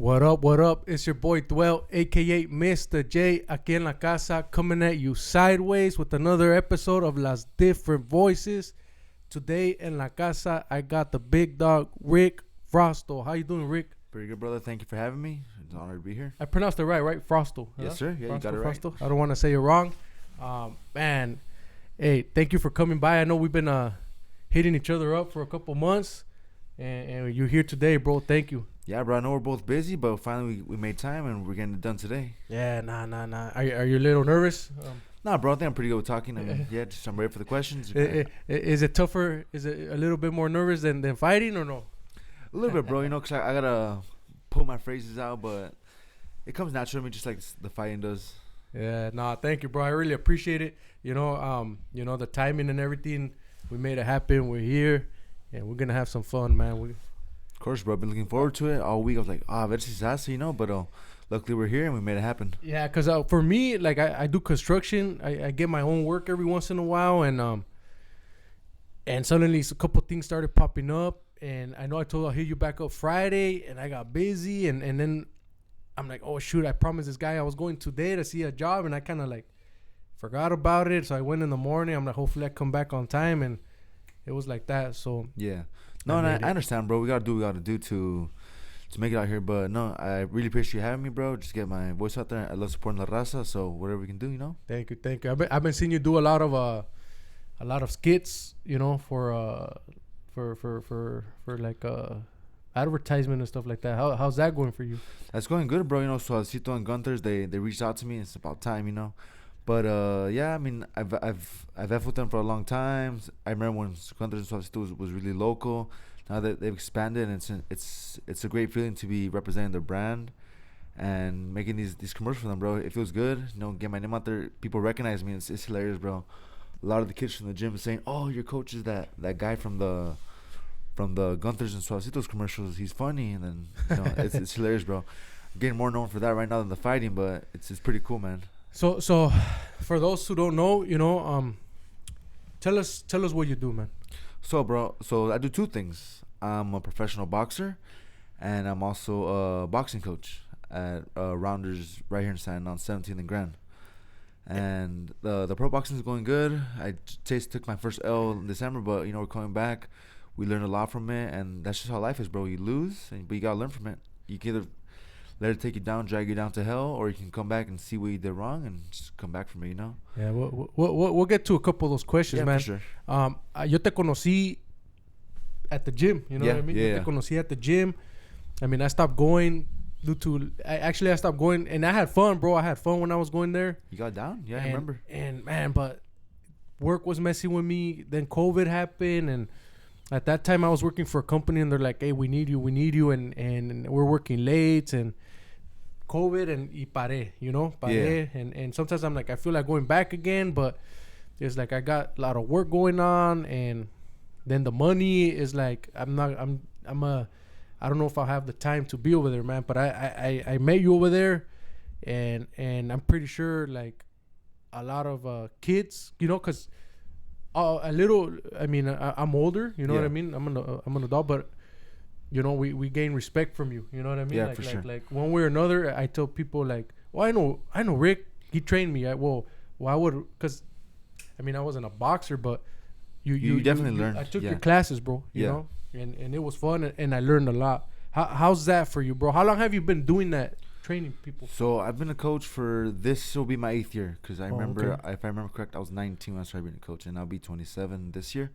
What up, what up? It's your boy Dwell, a.k.a. Mr. J, aquí en la casa, coming at you sideways with another episode of Las Different Voices. Today in la casa, I got the big dog, Rick Frausto. How you doing, Rick? Pretty good, brother. Thank you for having me. It's an honor to be here. I pronounced it right? Frausto. Yes, sir. Yeah, Frausto, you got it right. Frausto. I don't want to say it wrong. Man, hey, thank you for coming by. I know we've been hitting each other up for a couple months, and you're here today, bro. Thank you. Yeah, bro. I know we're both busy, but finally we made time and we're getting it done today. Yeah, nah. Are you a little nervous? Nah, bro. I think I'm pretty good with talking. I mean, yeah, just I'm ready for the questions. Is it tougher? Is it a little bit more nervous than fighting or no? A little bit, bro. You know, because I got to pull my phrases out, but it comes natural to me just like the fighting does. Yeah, nah, thank you, bro. I really appreciate it. You know, the timing and everything. We made it happen. We're here, and we're going to have some fun, man. Of course, bro. I've been looking forward to it all week. I was like, a ver si se hace, you know, but luckily we're here and we made it happen. Yeah, because for me, like, I do construction. I get my own work every once in a while, and suddenly a couple things started popping up, and I know I told you I'll hit you back up Friday, and I got busy, and then I'm like, oh, shoot, I promised this guy I was going today to see a job, and I kind of, like, forgot about it, so I went in the morning. I'm like, hopefully I come back on time, and it was like that, so. Yeah. No, I understand, bro. We got to do what we got to do to make it out here. But, no, I really appreciate you having me, bro. Just get my voice out there. I love supporting La Raza, so whatever we can do, you know? Thank you. I've been seeing you do a lot of skits, you know, for like advertisement and stuff like that. How's that going for you? That's going good, bro. You know, Suavecito and Gunthers, they reached out to me. It's about time, you know. But yeah, I mean, I've F with them for a long time. I remember when Gunthers and Suavecito was really local. Now that they've expanded, and it's a great feeling to be representing their brand and making these commercials for them, bro. It feels good, you know. Get my name out there. People recognize me. It's hilarious, bro. A lot of the kids from the gym saying, "Oh, your coach is that guy from the Gunthers and Suavecitos commercials. He's funny," and then you know, it's hilarious, bro. I'm getting more known for that right now than the fighting, but it's pretty cool, man. So for those who don't know, you know, tell us what you do, man. So, bro, I do two things. I'm a professional boxer, and I'm also a boxing coach at Rounders right here in San on 17th and Grand. And the pro boxing is going good. I took my first L in December, but you know, we're coming back. We learned a lot from it, and that's just how life is, bro. You lose, but you gotta learn from it. You can either let it take you down, drag you down to hell, or you can come back and see what you did wrong and just come back from it, you know? Yeah, we'll get to a couple of those questions, man. For sure. Yo te conocí at the gym, you know what I mean? Yeah. Yo te conocí at the gym. I mean, I stopped going I stopped going, and I had fun, bro. I had fun when I was going there. You got down? Yeah, I remember. And, man, but work was messing with me. Then COVID happened, and at that time I was working for a company, and they're like, hey, we need you, and we're working late, and COVID, and paré, you know? Paré. Yeah. And sometimes I'm like, I feel like going back again, but it's like I got a lot of work going on, and then the money is like, I don't know if I'll have the time to be over there, man. But I met you over there, and I'm pretty sure like a lot of kids, you know, because I'm older, you know what I mean. I'm an adult, but you know, we gain respect from you. You know what I mean? Yeah, for sure. Like one way or another, I tell people like, well, I know Rick. He trained me. Why would? Because I mean, I wasn't a boxer, but you definitely learned. I took your classes, bro. You know. And it was fun, and I learned a lot. How's that for you, bro? How long have you been doing that, training people? So I've been a coach for this will be my 8th year, because I remember, if I remember correct, I was 19 when I started being a coach, and I'll be 27 this year.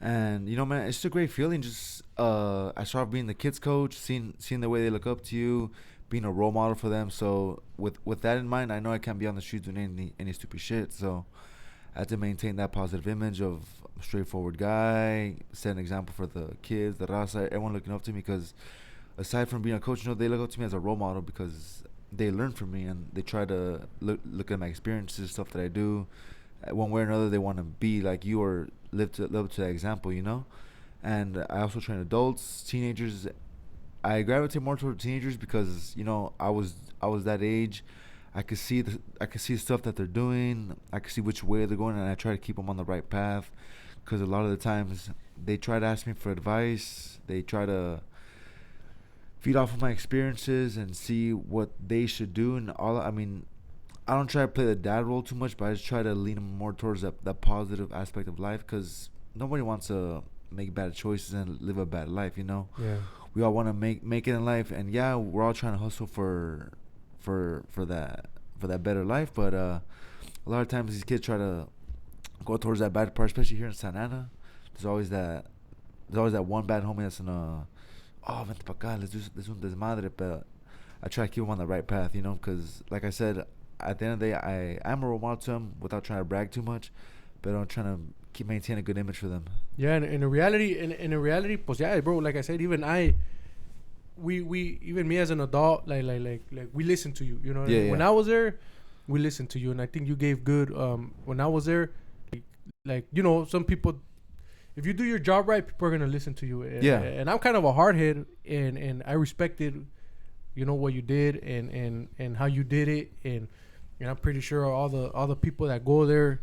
And you know, man, it's just a great feeling. Just I started being the kids coach, seeing the way they look up to you, being a role model for them. So with that in mind, I know I can't be on the streets doing any stupid shit. So I have to maintain that positive image of a straightforward guy, set an example for the kids, the raza, everyone looking up to me, because aside from being a coach, you know, they look up to me as a role model because they learn from me and they try to look at my experiences, stuff that I do. One way or another, they want to be like you or live up to that example, you know. And I also train adults, teenagers. I gravitate more toward teenagers because, you know, I was that age. I could see the stuff that they're doing. I could see which way they're going, and I try to keep them on the right path. Because a lot of the times they try to ask me for advice. They try to feed off of my experiences and see what they should do. And I mean, I don't try to play the dad role too much, but I just try to lean more towards that positive aspect of life, because nobody wants to make bad choices and live a bad life, you know. Yeah. We all want to make it in life, and yeah, we're all trying to hustle for that better life. But a lot of times these kids try to go towards that bad part, especially here in Santa Ana. There's always that one bad homie that's gonna, oh, vente pa acá, let's un desmadre. But I try to keep him on the right path, you know, because like I said, at the end of the day, I'm a role model to them without trying to brag too much, but I'm trying to maintain a good image for them. Yeah, and in reality, pues yeah, bro. Like I said, even we even me as an adult, like we listen to you. You know, Yeah. When I was there, we listened to you, and I think you gave good. When I was there, like you know, some people, if you do your job right, people are gonna listen to you. And I'm kind of a hardhead, and I respected, you know, what you did and how you did it, and I'm pretty sure all the people that go there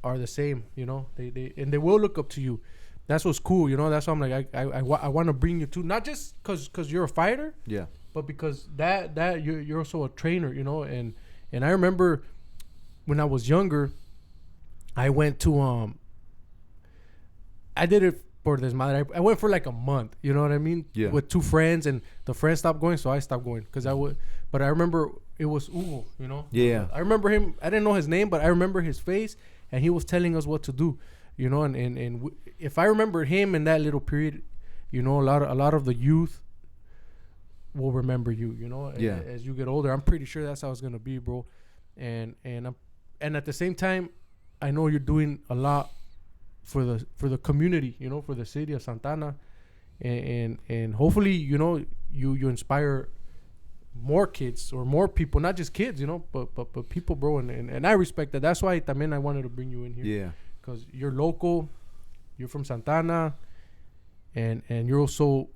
are the same, you know. They will look up to you. That's what's cool, you know. That's why I'm like I want to bring you to, not just cause you're a fighter, Yeah, but because that you're also a trainer, you know. And I remember when I was younger, I went to I did it for this mother. I went for like a month, you know what I mean? Yeah. With 2 friends, and the friends stopped going, so I stopped going because I would. But I remember it was Hugo, you know. Yeah. I remember him. I didn't know his name, but I remember his face, and he was telling us what to do, you know. And if I remember him in that little period, you know, a lot of the youth will remember you, you know. Yeah. As you get older, I'm pretty sure that's how it's gonna be, bro. And at the same time, I know you're doing a lot for the community, you know, for the city of Santa Ana, and hopefully, you know, you inspire more kids or more people, not just kids, you know, but people, bro. And I respect that. That's why también I wanted to bring you in here. Yeah. Because you're local, you're from Santa Ana, and you're also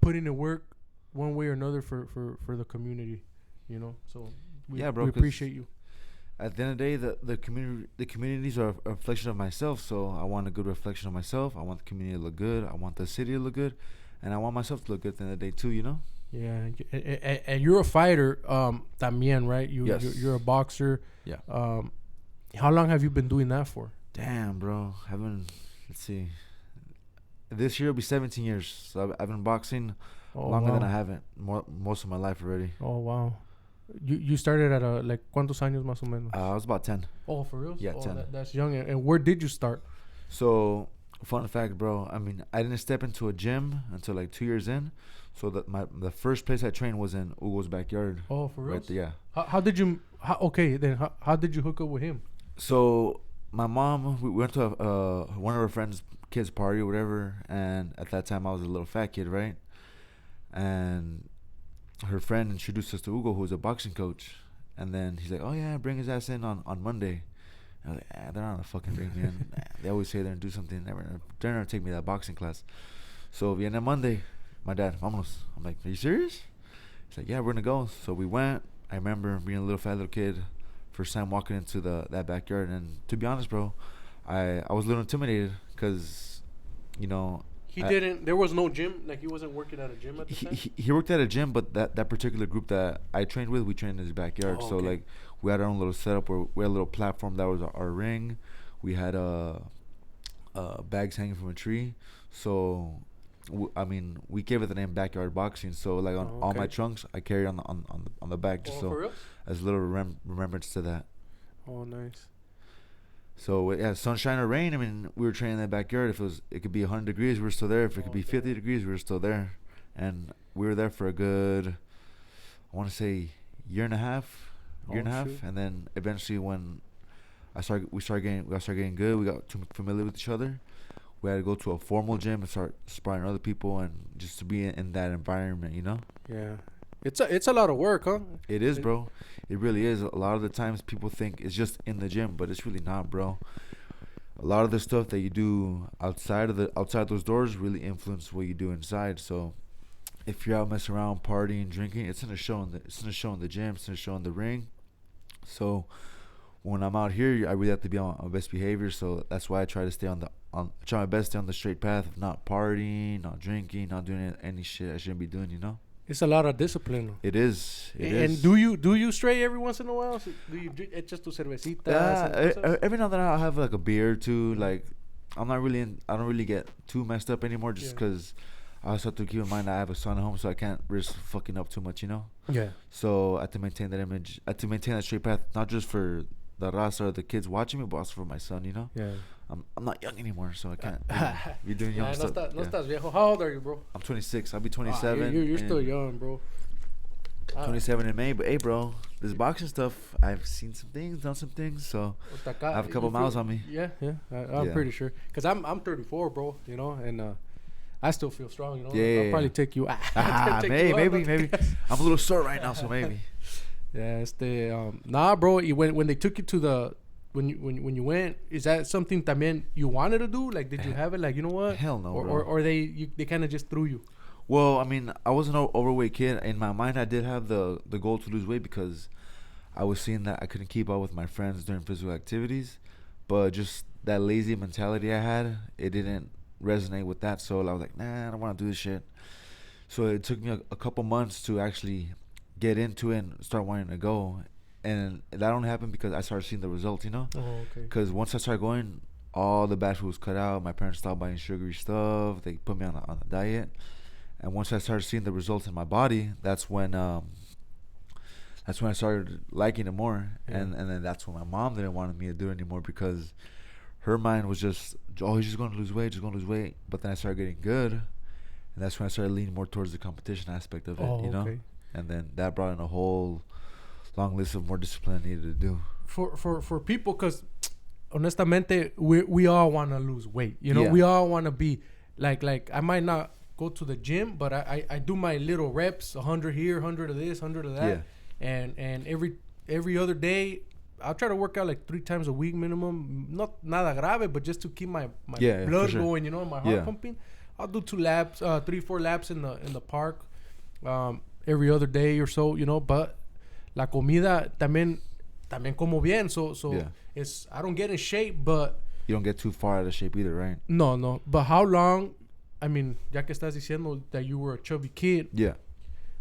putting in work one way or another for the community, you know. So we appreciate you. At the end of the day, the communities are a reflection of myself. So I want a good reflection of myself. I want the community to look good. I want the city to look good, and I want myself to look good at the end of the day too. You know. Yeah, and you're a fighter, también, right? Yes. You're a boxer. Yeah. How long have you been doing that for? Damn, bro. Let's see. This year will be 17 years. So I've been boxing longer than I haven't. Most of my life already. Oh, wow. You started at like ¿cuántos años más o menos? I was about 10. Oh, for real? Yeah, 10. That's young. And where did you start? So, fun fact, bro. I mean, I didn't step into a gym until like 2 years in. So the first place I trained was in Hugo's backyard. Oh, for real? Right there, yeah. How did you? How did you hook up with him? So my mom, we went to one of her friends' kids' party or whatever, and at that time I was a little fat kid, right? And her friend introduced us to Hugo, who was a boxing coach, and then he's like, "Oh yeah, bring his ass in on Monday." And I was like, "They're not gonna fucking bring me in. They always say they're gonna do something. They're gonna take me to that boxing class." So on Monday, my dad, vámonos. I'm like, "Are you serious?" He's like, "Yeah, we're gonna go." So we went. I remember being a little fat little kid, first time walking into that backyard, and to be honest, bro, I was a little intimidated because, you know. There was no gym, like he wasn't working at a gym at the time? He worked at a gym, but that particular group that I trained with, we trained in his backyard. Oh, so okay. like we had our own little setup where we had a little platform that was our ring. We had bags hanging from a tree. So I mean, we gave it the name backyard boxing. So like on all my trunks, I carry on the back just for real? as a little remembrance to that. Oh, nice. So yeah, sunshine or rain. I mean, we were training in the backyard. If it could be 100 degrees, we were still there. If it could be 50 degrees, we were still there. And we were there for a good, I want to say, year and a half. And then eventually, when we started getting good. We got too familiar with each other. We had to go to a formal gym and start sparring other people, and just to be in that environment, you know. Yeah. It's a lot of work, huh? It is, bro. It really is. A lot of the times people think it's just in the gym, but it's really not, bro. A lot of the stuff that you do outside those doors really influence what you do inside. So if you're out messing around, partying, drinking, it's gonna show in the gym. It's gonna show in the ring. So when I'm out here, I really have to be on best behavior. So that's why I try to stay on try my best to stay on the straight path of not partying, not drinking, not doing any shit I shouldn't be doing. It's a lot of discipline. It is. And do you stray every once in a while? So do you just tu cervecitas? Yeah, every now and then I'll have like a beer or two. Like I'm not really I don't really get too messed up anymore, just because I also have to keep in mind that I have a son at home, so I can't risk fucking up too much, Yeah. So I have to maintain that image. I have to maintain that straight path, not just for the raza or the kids watching me, but also for my son. Yeah. I'm not young anymore, so I can't be doing young no stuff. No estás viejo. How old are you, bro? I'm 26. I'll be 27. You're still young, bro. 27 in May, but hey, bro, this boxing stuff, I've seen some things, done some things, so I have a couple miles on me. Yeah. I'm pretty sure, cause I'm 34, bro. And I still feel strong. I'll probably take you. Maybe. I'm a little sore right now, so maybe. Yeah, nah, bro. When they took you to the when you went, is that something también you wanted to do? Like, did you have it? Like, you know what? Hell no, or they kind of just threw you. Well, I mean, I was an overweight kid. In my mind, I did have the goal to lose weight because I was seeing that I couldn't keep up with my friends during physical activities. But just that lazy mentality I had, it didn't resonate with that. So I was like, nah, I don't want to do this shit. So it took me a couple months to actually get into it and start wanting to go. And that only happened because I started seeing the results, Oh, okay. Because once I started going, all the bad food was cut out. My parents stopped buying sugary stuff. They put me on a diet. And once I started seeing the results in my body, that's when I started liking it more. Yeah. And then that's when my mom didn't want me to do it anymore because her mind was just, oh, he's just going to lose weight. But then I started getting good. And that's when I started leaning more towards the competition aspect of it, Okay. And then that brought in a whole long list of more discipline I needed to do. For people, because honestamente, we all want to lose weight. We all want to be like I might not go to the gym, but I do my little reps, 100 here, 100 of this, 100 of that. Yeah. And every other day, I'll try to work out like 3 times a week minimum. Not nada grave, but just to keep my blood going, my heart pumping. I'll do 3-4 laps in the park every other day or so, but la comida también como bien, so it's, I don't get in shape, but you don't get too far out of shape either, right? No, but how long, I mean, ya que estás diciendo that you were a chubby kid,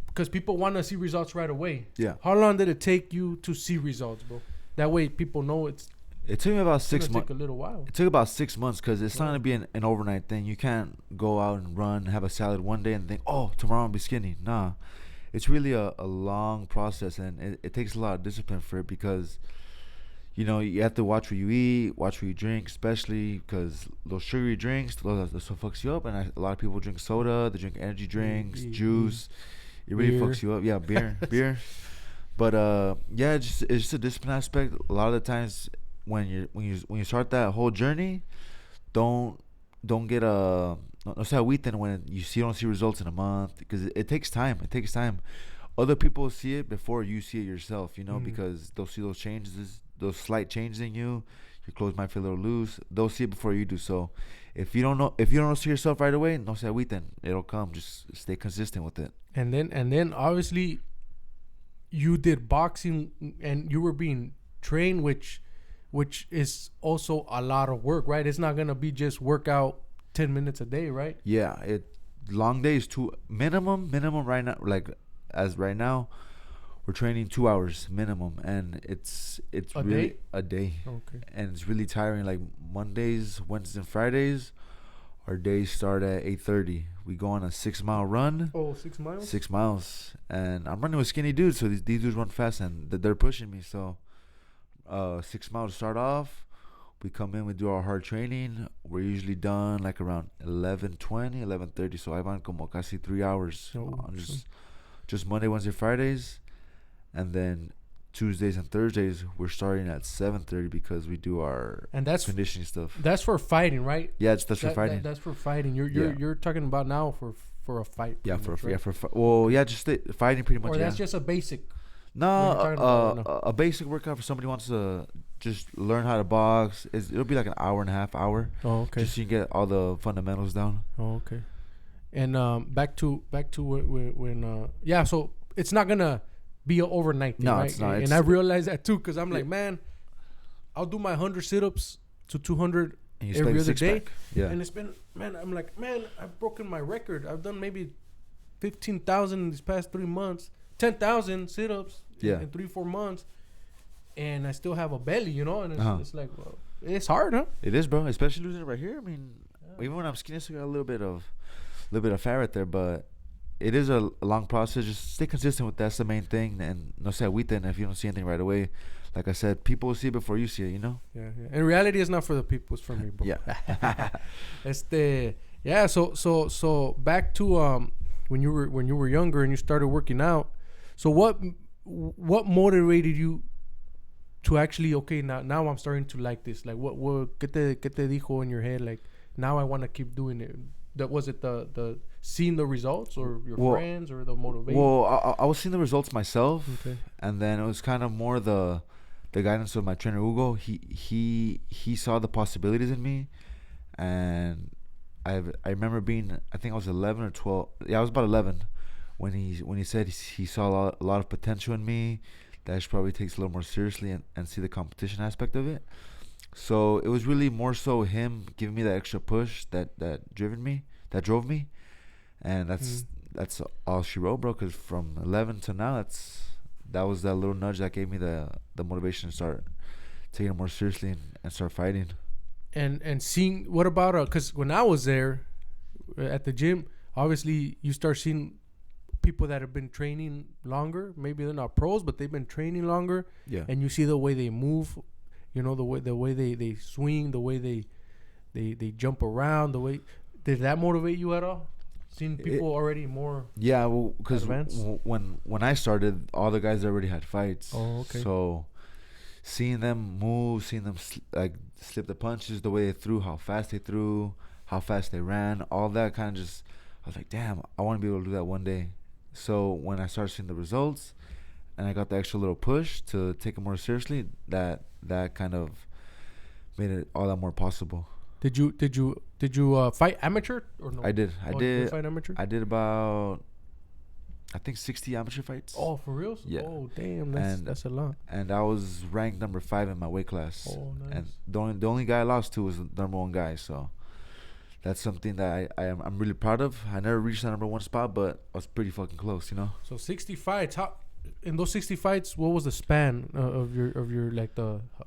because people want to see results right away. How long did it take you to see results, bro? That way people know it took me about 6 months. Take a little while. It took about 6 months because it's not going to be an overnight thing. You can't go out and run, have a salad one day and think, oh, tomorrow I'll be skinny. Nah. It's really a long process, and it takes a lot of discipline for it because, you have to watch what you eat, watch what you drink, especially because those sugary drinks, that stuff fucks you up. And a lot of people drink soda, they drink energy drinks, juice. It really fucks you up. Yeah, beer. But it's just a discipline aspect. A lot of the times when you start that whole journey, don't get no se agüiten when you don't see results in a month, because it takes time. Other people see it before you see it yourself, because they'll see those changes, those slight changes in you. Your clothes might feel a little loose. They'll see it before you do. So if you don't see yourself right away, no se agüiten. It'll come. Just stay consistent with it. And then obviously you did boxing and you were being trained, which is also a lot of work, right? It's not gonna be just workout 10 minutes a day, right? Yeah, long days too. Minimum right now, like as right now, we're training 2 hours minimum, and it's really a day. Okay. And it's really tiring. Like Mondays, Wednesdays, and Fridays, our days start at 8:30. We go on a 6-mile run. Oh, 6 miles? 6 miles, and I'm running with skinny dudes, so these dudes run fast, and they're pushing me. So, 6 miles to start off. We come in, we do our hard training. We're usually done like around 11:20, 11:30. So I van como casi 3 hours on just Monday, Wednesday, Fridays. And then Tuesdays and Thursdays, we're starting at 7:30 because we do our conditioning stuff. That's for fighting, right? Yeah, that's for fighting. That's for fighting. You're talking about now for a fight. Yeah, just fighting pretty much. Or that's just a basic. No, a basic workout for somebody who wants to just learn how to box. It'll be like an hour and a half. Oh, okay. Just so you can get all the fundamentals down. Oh, okay. And back to when so it's not gonna be an overnight thing, right? It's not. And I realized that too, because I'm like, man, I'll do my 100 sit-ups to 200 And you every other day. Yeah. And it's been, man, I'm like, man, I've broken my record. I've done maybe 15,000 in these past 3 months, 10,000 sit-ups in 3-4 months, and I still have a belly, you know. And it's like, well, it's hard, huh? It is, bro. Especially losing it right here. I mean, even when I'm skinny, I still got a little bit of fat right there, but it is a long process. Just stay consistent with that's the main thing, and no se agüiten if you don't see anything right away. Like I said, people will see it before you see it, you know? Yeah. In reality, it's not for the people, it's for me, bro. Yeah. So back to when you were younger and you started working out. So what motivated you to actually, okay, now I'm starting to like this? Like what ¿qué te dijo in your head, like now I want to keep doing it? That was it the seeing the results, or your friends, or the motivation? Well, I was seeing the results myself. Okay. And then it was kind of more the guidance of my trainer Hugo. He saw the possibilities in me, and I remember being, I think I was 11 or 12. Yeah, I was about 11 when he said he saw a lot of potential in me, that I should probably take it a little more seriously and see the competition aspect of it. So it was really more so him giving me that extra push that drove me, and that's all she wrote, bro. Because from 11 to now, that was that little nudge that gave me the motivation to start taking it more seriously and start fighting. And seeing, what about because when I was there at the gym, obviously you start seeing people that have been training longer. Maybe they're not pros, but they've been training longer. Yeah. And you see the way they move, you know, the way they swing, the way they jump around, the way. Did that motivate you at all? Seeing people already more. Yeah, well, because when I started, all the guys already had fights. Oh, okay. So seeing them move, seeing them slip the punches, the way they threw, how fast they threw, how fast they ran, all that kind of just, I was like, damn, I want to be able to do that one day. So when I started seeing the results, and I got the extra little push to take it more seriously, that kind of made it all that more possible. Did you fight amateur or no? I did. Did you fight amateur? I did about, I think, 60 amateur fights. Oh, for real? Yeah. Oh, damn. That's a lot. And I was ranked number 5 in my weight class. Oh, nice. And the only guy I lost to was the number 1 guy. So that's something that I'm really proud of. I never reached that number 1 spot, but I was pretty fucking close, you know. So 60 fights. In those 60 fights, what was the span of your like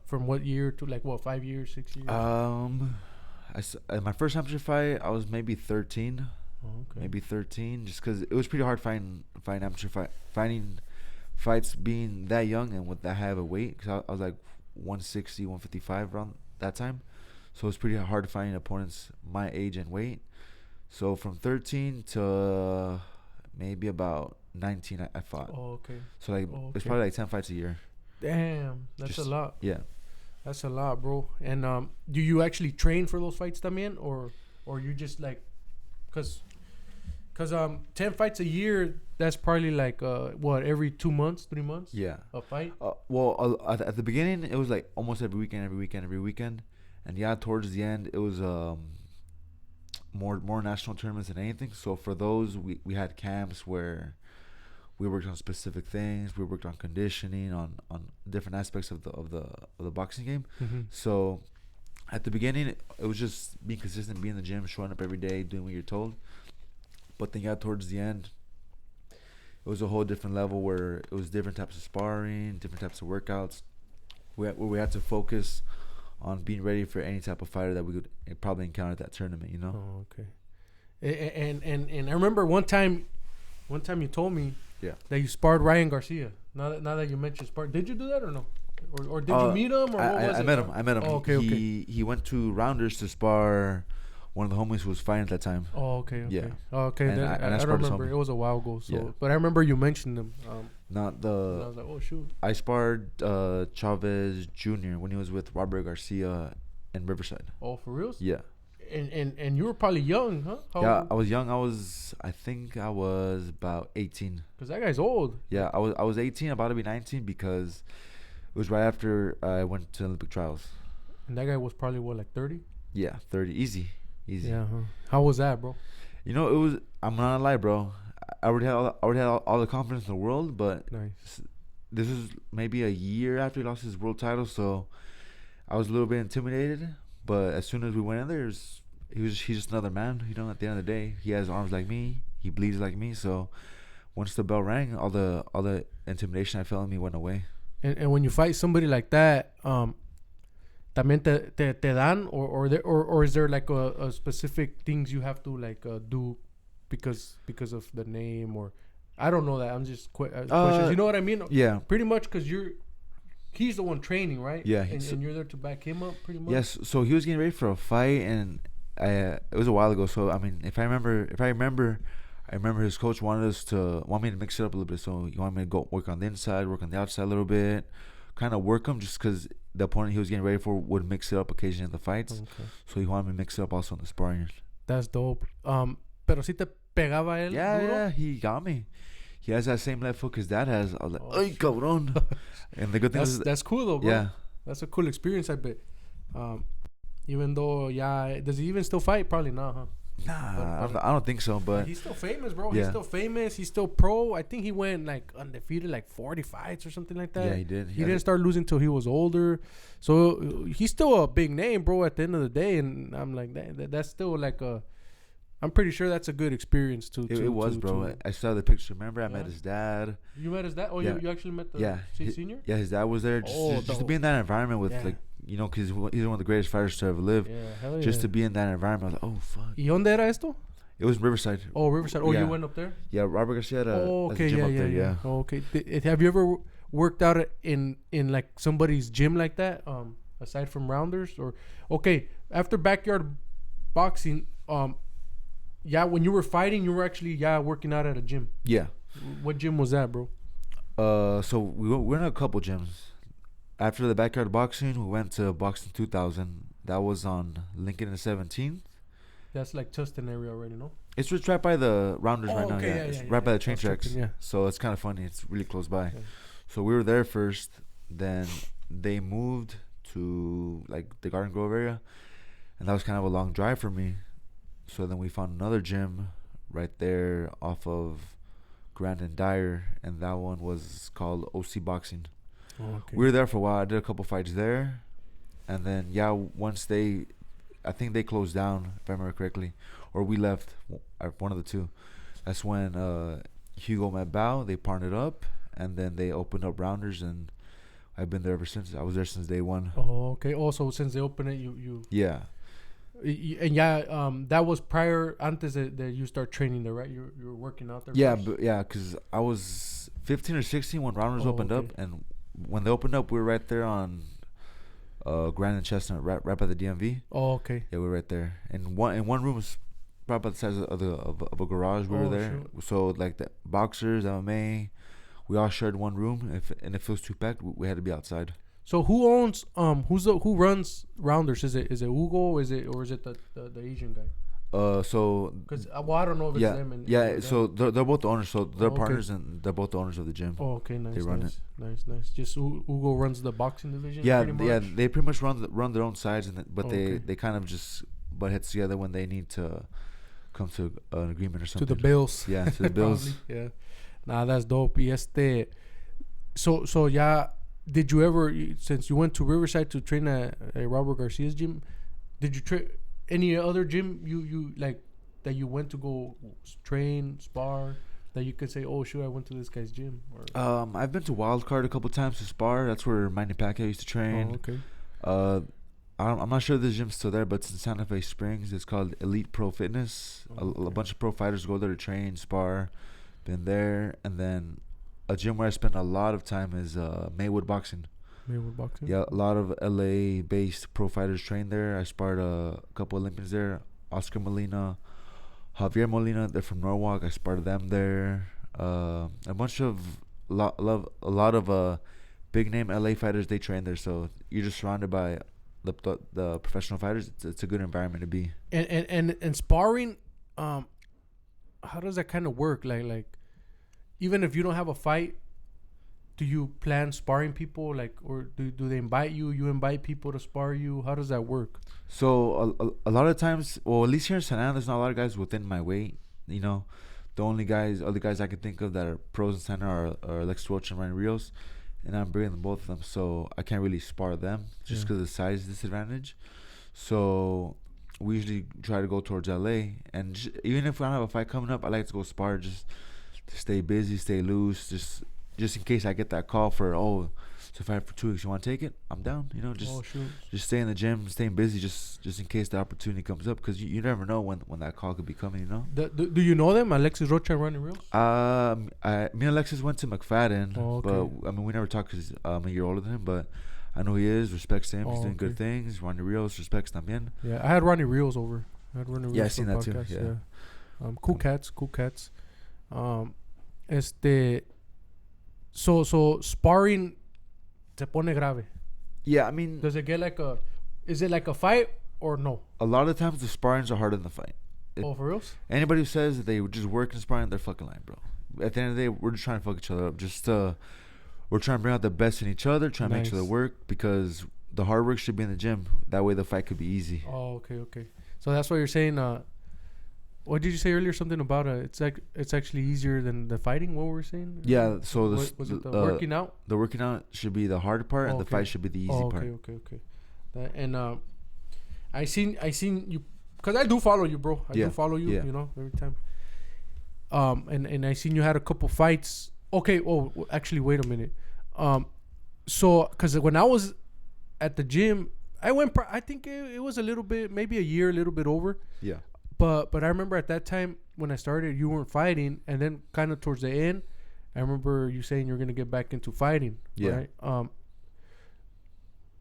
from what year to like what, 5 years, 6 years? In my first amateur fight, I was maybe 13. Oh, okay. Maybe 13, just because it was pretty hard finding fights being that young and with that high of a weight. Because I was like 160, 155 around that time. So it was pretty hard to find opponents my age and weight. So from 13 to maybe about 19, I fought. Oh, okay. So it's probably like 10 fights a year. Damn, that's a lot. Yeah. That's a lot, bro. And do you actually train for those fights también, or you just like, cause 10 fights a year, that's probably like what, every 2 months, 3 months? Yeah. A fight? At the beginning, it was like almost every weekend. And yeah, towards the end, it was more national tournaments than anything. So for those, we had camps where we worked on specific things. We worked on conditioning, on different aspects of the boxing game. Mm-hmm. So at the beginning, it was just being consistent, being in the gym, showing up every day, doing what you're told. But then towards the end, it was a whole different level where it was different types of sparring, different types of workouts, where we had to focus on being ready for any type of fighter that we could probably encounter at that tournament, you know? Oh, okay. And I remember one time you told me that you sparred Ryan Garcia. Now that you mentioned spar, did you do that or no? Or did you meet him? Or I met him. Oh, okay, he went to Rounders to spar one of the homies who was fighting at that time. Oh, okay. Yeah. Oh, okay. And I don't remember. It was a while ago. So, yeah. But I remember you mentioned him. I was like, oh shoot. I sparred Chavez Jr. when he was with Robert Garcia in Riverside. Oh, for real? Yeah. And you were probably young, huh? How old? I was young. I think I was about 18. Because that guy's old. Yeah, I was 18, about to be 19, because it was right after I went to Olympic trials. And that guy was probably what, like 30? Yeah, 30. Easy. Yeah. Huh? How was that, bro? You know, it was. I'm not gonna lie, bro. I already had all the confidence in the world, but nice. This is maybe a year after he lost his world title, so I was a little bit intimidated. But as soon as we went in there, he's just another man. At the end of the day, he has arms like me. He bleeds like me. So once the bell rang, all the intimidation I felt in me went away. And when you fight somebody like that, también te dan or is there like a specific things you have to like do because of the name, or I don't know that. I'm just questions. You know what I mean? Yeah. Pretty much because he's the one training, right? Yeah. And you're there to back him up, pretty much. Yes. So he was getting ready for a fight, and it was a while ago. So I mean, if I remember his coach want me to mix it up a little bit. So he wanted me to go work on the inside, work on the outside a little bit, kind of work him just because the opponent he was getting ready for would mix it up occasionally in the fights. Okay. So he wanted me to mix it up also in the sparring. That's dope. Pero si te pegaba él. Yeah, he got me. He has that same left hook his dad has. I was like, "Ay, cabrón!" And the good thing is that's cool though, bro. Yeah, that's a cool experience, I bet. Even though, does he even still fight? Probably not, huh? Nah, I don't think so. But he's still famous, bro. Yeah. He's still famous. He's still pro. I think he went like undefeated, like 40 fights or something like that. Yeah, he did. He didn't start losing till he was older. So he's still a big name, bro. At the end of the day, and I'm like, that's still like a. I'm pretty sure that's a good experience too. It was, bro. I saw the picture. Remember, I met his dad. You met his dad? Oh, you actually met the senior? Yeah, his dad was there. Just to be in that environment with like. Because he's one of the greatest fighters to ever live. Yeah, hell yeah. Just to be in that environment, I was like, oh, fuck. ¿Y dónde era esto? It was Riverside. Oh, Riverside. Oh, you went up there? Yeah, Robert Garcia had a gym up there, yeah. Oh, okay. Have you ever worked out in like somebody's gym like that, aside from Rounders? Or, okay, after backyard boxing, when you were fighting, you were actually, working out at a gym. Yeah. What gym was that, bro? So we went to a couple gyms. After the backyard boxing, we went to Boxing 2000. That was on Lincoln and 17th. That's like Tustin area already, no? It's just right by the Rounders right now. Okay, It's right by the train tracks. Yeah. So it's kind of funny. It's really close by. Okay. So we were there first. Then they moved to like the Garden Grove area, and that was kind of a long drive for me. So then we found another gym right there off of Grand and Dyer, and that one was called OC Boxing. Oh, okay. We were there for a while. I did a couple fights there, and then once I think they closed down, if I remember correctly, or we left, one of the two. That's when Hugo met Bao. They partnered up, and then they opened up Rounders, and I've been there ever since. I was there since day one. Oh, okay. Also, since they opened it, you yeah. And that was prior antes that you start training there, right? You were working out there. Yeah, first? because I was 15 or 16 when Rounders opened up, and when they opened up, we were right there on Grand and Chestnut, right by the DMV. Oh, okay. Yeah, we were right there. And one room was probably about the size of a garage. We were there. Shoot. So like the boxers, MMA, we all shared one room. If it was too packed, we had to be outside. So who owns who runs Rounders? Is it Hugo? Or is it the Asian guy? So because I don't know if it's them. So they're both the owners. So they're partners, and they're both the owners of the gym. Oh, okay, nice. They run it. Nice. Just Hugo runs the boxing division. Yeah, they pretty much run their own sides, but they kind of just butt heads together when they need to come to an agreement or something. To the bills. Yeah, to the bills. Yeah. Nah, that's dope. So yeah. Did you ever, since you went to Riverside to train at Robert Garcia's gym, did you train any other gym you like that you went to go train, spar, that you could say, oh sure, I went to this guy's gym? Or I've been to Wildcard a couple times to spar. That's where Manny Pacquiao used to train. Oh, okay. I'm not sure if this gym's still there, but it's in Santa Fe Springs. It's called Elite Pro Fitness. A bunch of pro fighters go there to train, spar. Been there, and then a gym where I spent a lot of time is Maywood Boxing. Maywood Boxing? Yeah, a lot of LA-based pro fighters train there. I sparred a couple Olympians there. Oscar Molina, Javier Molina, they're from Norwalk. I sparred them there. A lot of big name LA fighters, they train there. So you're just surrounded by the professional fighters. It's a good environment to be. And sparring, how does that kind of work? Like even if you don't have a fight, do you plan sparring people, or do they invite you? You invite people to spar you? How does that work? So a lot of times, well, at least here in San Ana, there's not a lot of guys within my weight. The other guys I can think of that are pros in San Ana are Lex Roach and Ryan Rios, and I'm bringing both of them, so I can't really spar them just because of the size disadvantage. So we usually try to go towards LA, and even if we don't have a fight coming up, I like to go spar just to stay busy, stay loose, just in case I get that call for so fight for 2 weeks. You want to take it? I'm down. You know, just stay in the gym, staying busy, just in case the opportunity comes up, because you never know when that call could be coming. You know. Do you know them, Alexis Rocha and Ronnie Rios? Me and Alexis went to McFadden, but I mean we never talked because I'm a year older than him, but I know he is, respects him. He's doing good things. Ronnie Rios respects también. Yeah, I had Ronnie Rios over. Yeah, I seen that too. Yeah. Cool cats. So sparring se pone grave. Yeah, I mean, does it get is it like a fight or no? A lot of times the sparrings are harder than the fight. For reals? Anybody who says that they just work in sparring, they're fucking lying, bro. At the end of the day, we're just trying to fuck each other up. We're trying to bring out the best in each other, trying to make each other work, because the hard work should be in the gym. That way the fight could be easy. Oh, okay. So that's what you're saying. What did you say earlier? Something about it's actually easier than the fighting. What were we saying? Yeah. So was it the working out? The working out should be the hard part, and the fight should be the easy part. Okay. I seen you, because I do follow you, bro. I do follow you. You know, every time. And I seen you had a couple fights. Okay. Oh, actually, wait a minute. So because when I was at the gym, I went. I think it was a little bit, maybe a year, a little bit over. Yeah. But I remember at that time when I started, you weren't fighting, and then kind of towards the end, I remember you saying you're gonna get back into fighting. Yeah. Right?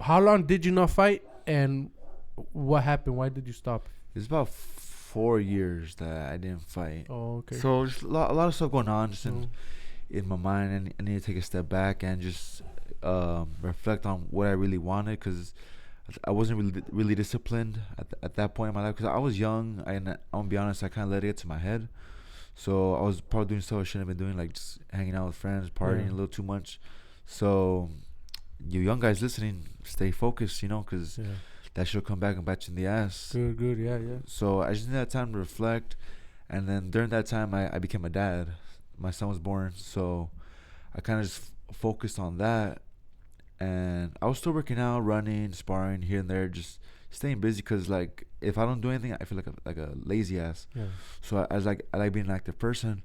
How long did you not fight, and what happened? Why did you stop? It's about 4 years that I didn't fight. Oh, okay. So just a lot of stuff going on just in my mind, and I need to take a step back and just reflect on what I really wanted, because I wasn't really disciplined at that point in my life, because I was young, and I'm gonna be honest, I kind of let it get to my head. So I was probably doing stuff I shouldn't have been doing, like just hanging out with friends, partying a little too much. So you young guys listening, stay focused, you know, because that should come back and bite you in the ass. Good, yeah. So I just need that time to reflect, and then during that time I became a dad. My son was born, so I kind of just focused on that. And I was still working out, running, sparring here and there, just staying busy, because like if I don't do anything, I feel like a lazy ass. Yeah. So I like being an active person.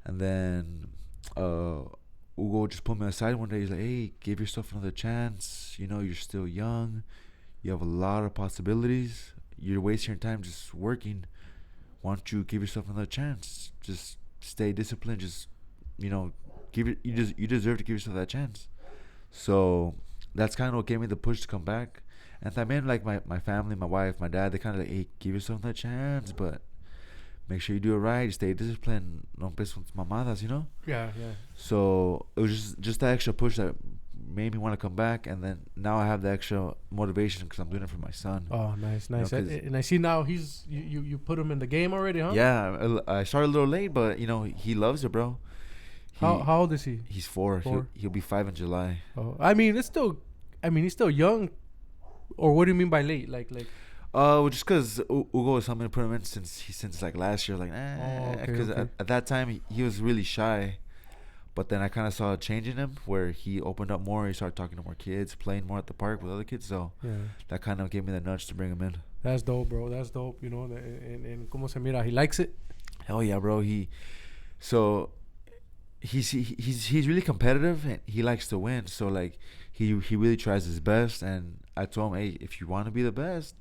And then Hugo just pulled me aside one day. He's like, "Hey, give yourself another chance. You know, you're still young. You have a lot of possibilities. You're wasting your time just working. Why don't you give yourself another chance? Just stay disciplined. Just, you know, you deserve to give yourself that chance." So that's kind of what gave me the push to come back. And I mean, like my family, my wife, my dad, they kind of like, "Hey, give yourself that chance, but make sure you do it right. Stay disciplined. No empieces con mamadas, you know?" Yeah. So it was just that extra push that made me want to come back. And then now I have the extra motivation because I'm doing it for my son. Oh, nice. You know, And I see now you put him in the game already, huh? Yeah, I started a little late, but you know, he loves it, bro. How old is he? He's 4. He'll be 5 in July. Oh, I mean, he's still young. Or what do you mean by late? Like. Just because Hugo was helping me put him in since like last year, like because at that time he was really shy, but then I kind of saw a change in him where he opened up more. He started talking to more kids, playing more at the park with other kids. So that kind of gave me the nudge to bring him in. That's dope, bro. That's dope. You know, and como se mira, he likes it. Hell yeah, bro. He's really competitive and he likes to win. So like he really tries his best. And I told him, "Hey, if you want to be the best,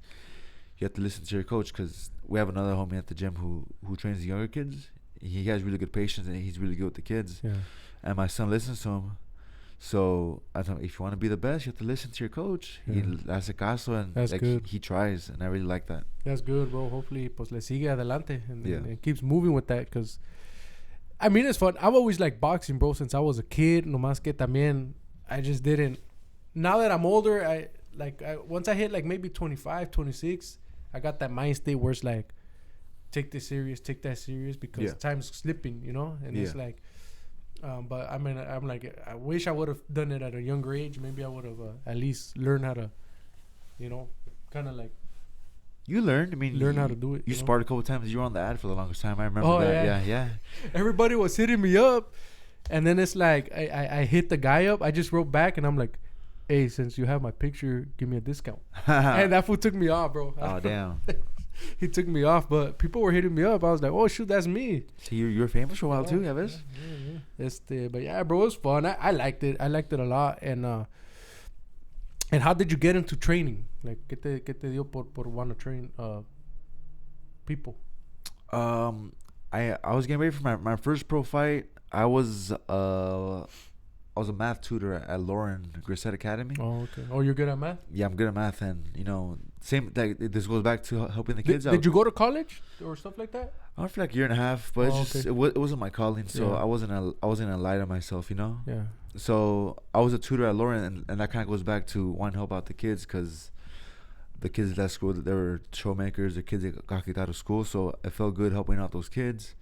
you have to listen to your coach," because we have another homie at the gym who trains the younger kids. He has really good patience and he's really good with the kids. Yeah. And my son listens to him. So I told him, if you want to be the best, you have to listen to your coach. Yeah. He hace caso, and that's like good. He tries, and I really like that. That's good, bro. Hopefully, pues le sigue adelante and keeps moving with that, because I mean, it's fun. I've always liked boxing, bro, since I was a kid. Nomás que también I just didn't. Now that I'm older, once I hit like maybe 25, 26, I got that mind state where it's like, take this serious, take that serious, because time's slipping, you know? And it's like, but I mean, I'm like, I wish I would have done it at a younger age. Maybe I would have at least learned how to, you know, kind of like. You learned. I mean, learn how to do it. You sparred a couple times. You were on the ad for the longest time. I remember that. Yeah. Everybody was hitting me up, and then it's like I hit the guy up. I just wrote back, and I'm like, hey, since you have my picture, give me a discount. And that fool took me off, bro. Oh, damn. He took me off, but people were hitting me up. I was like, oh, shoot, that's me. So you're famous for a while too, yeah, But yeah, bro, it was fun. I liked it. I liked it a lot. And how did you get into training? Like, ¿qué te dio por want to train people? I was getting ready for my first pro fight. I was a math tutor at Lauren Grisette Academy. Oh, okay. Oh, you're good at math? Yeah, I'm good at math, and same. Like, this goes back to helping the kids out. Did you go to college or stuff like that? I went for like a year and a half, but it wasn't my calling, so I wasn't gonna lie to myself, Yeah. So I was a tutor at Lauren, and that kind of goes back to wanting to help out the kids, because the kids at school, they were showmakers, the kids that got kicked out of school, so it felt good helping out those kids,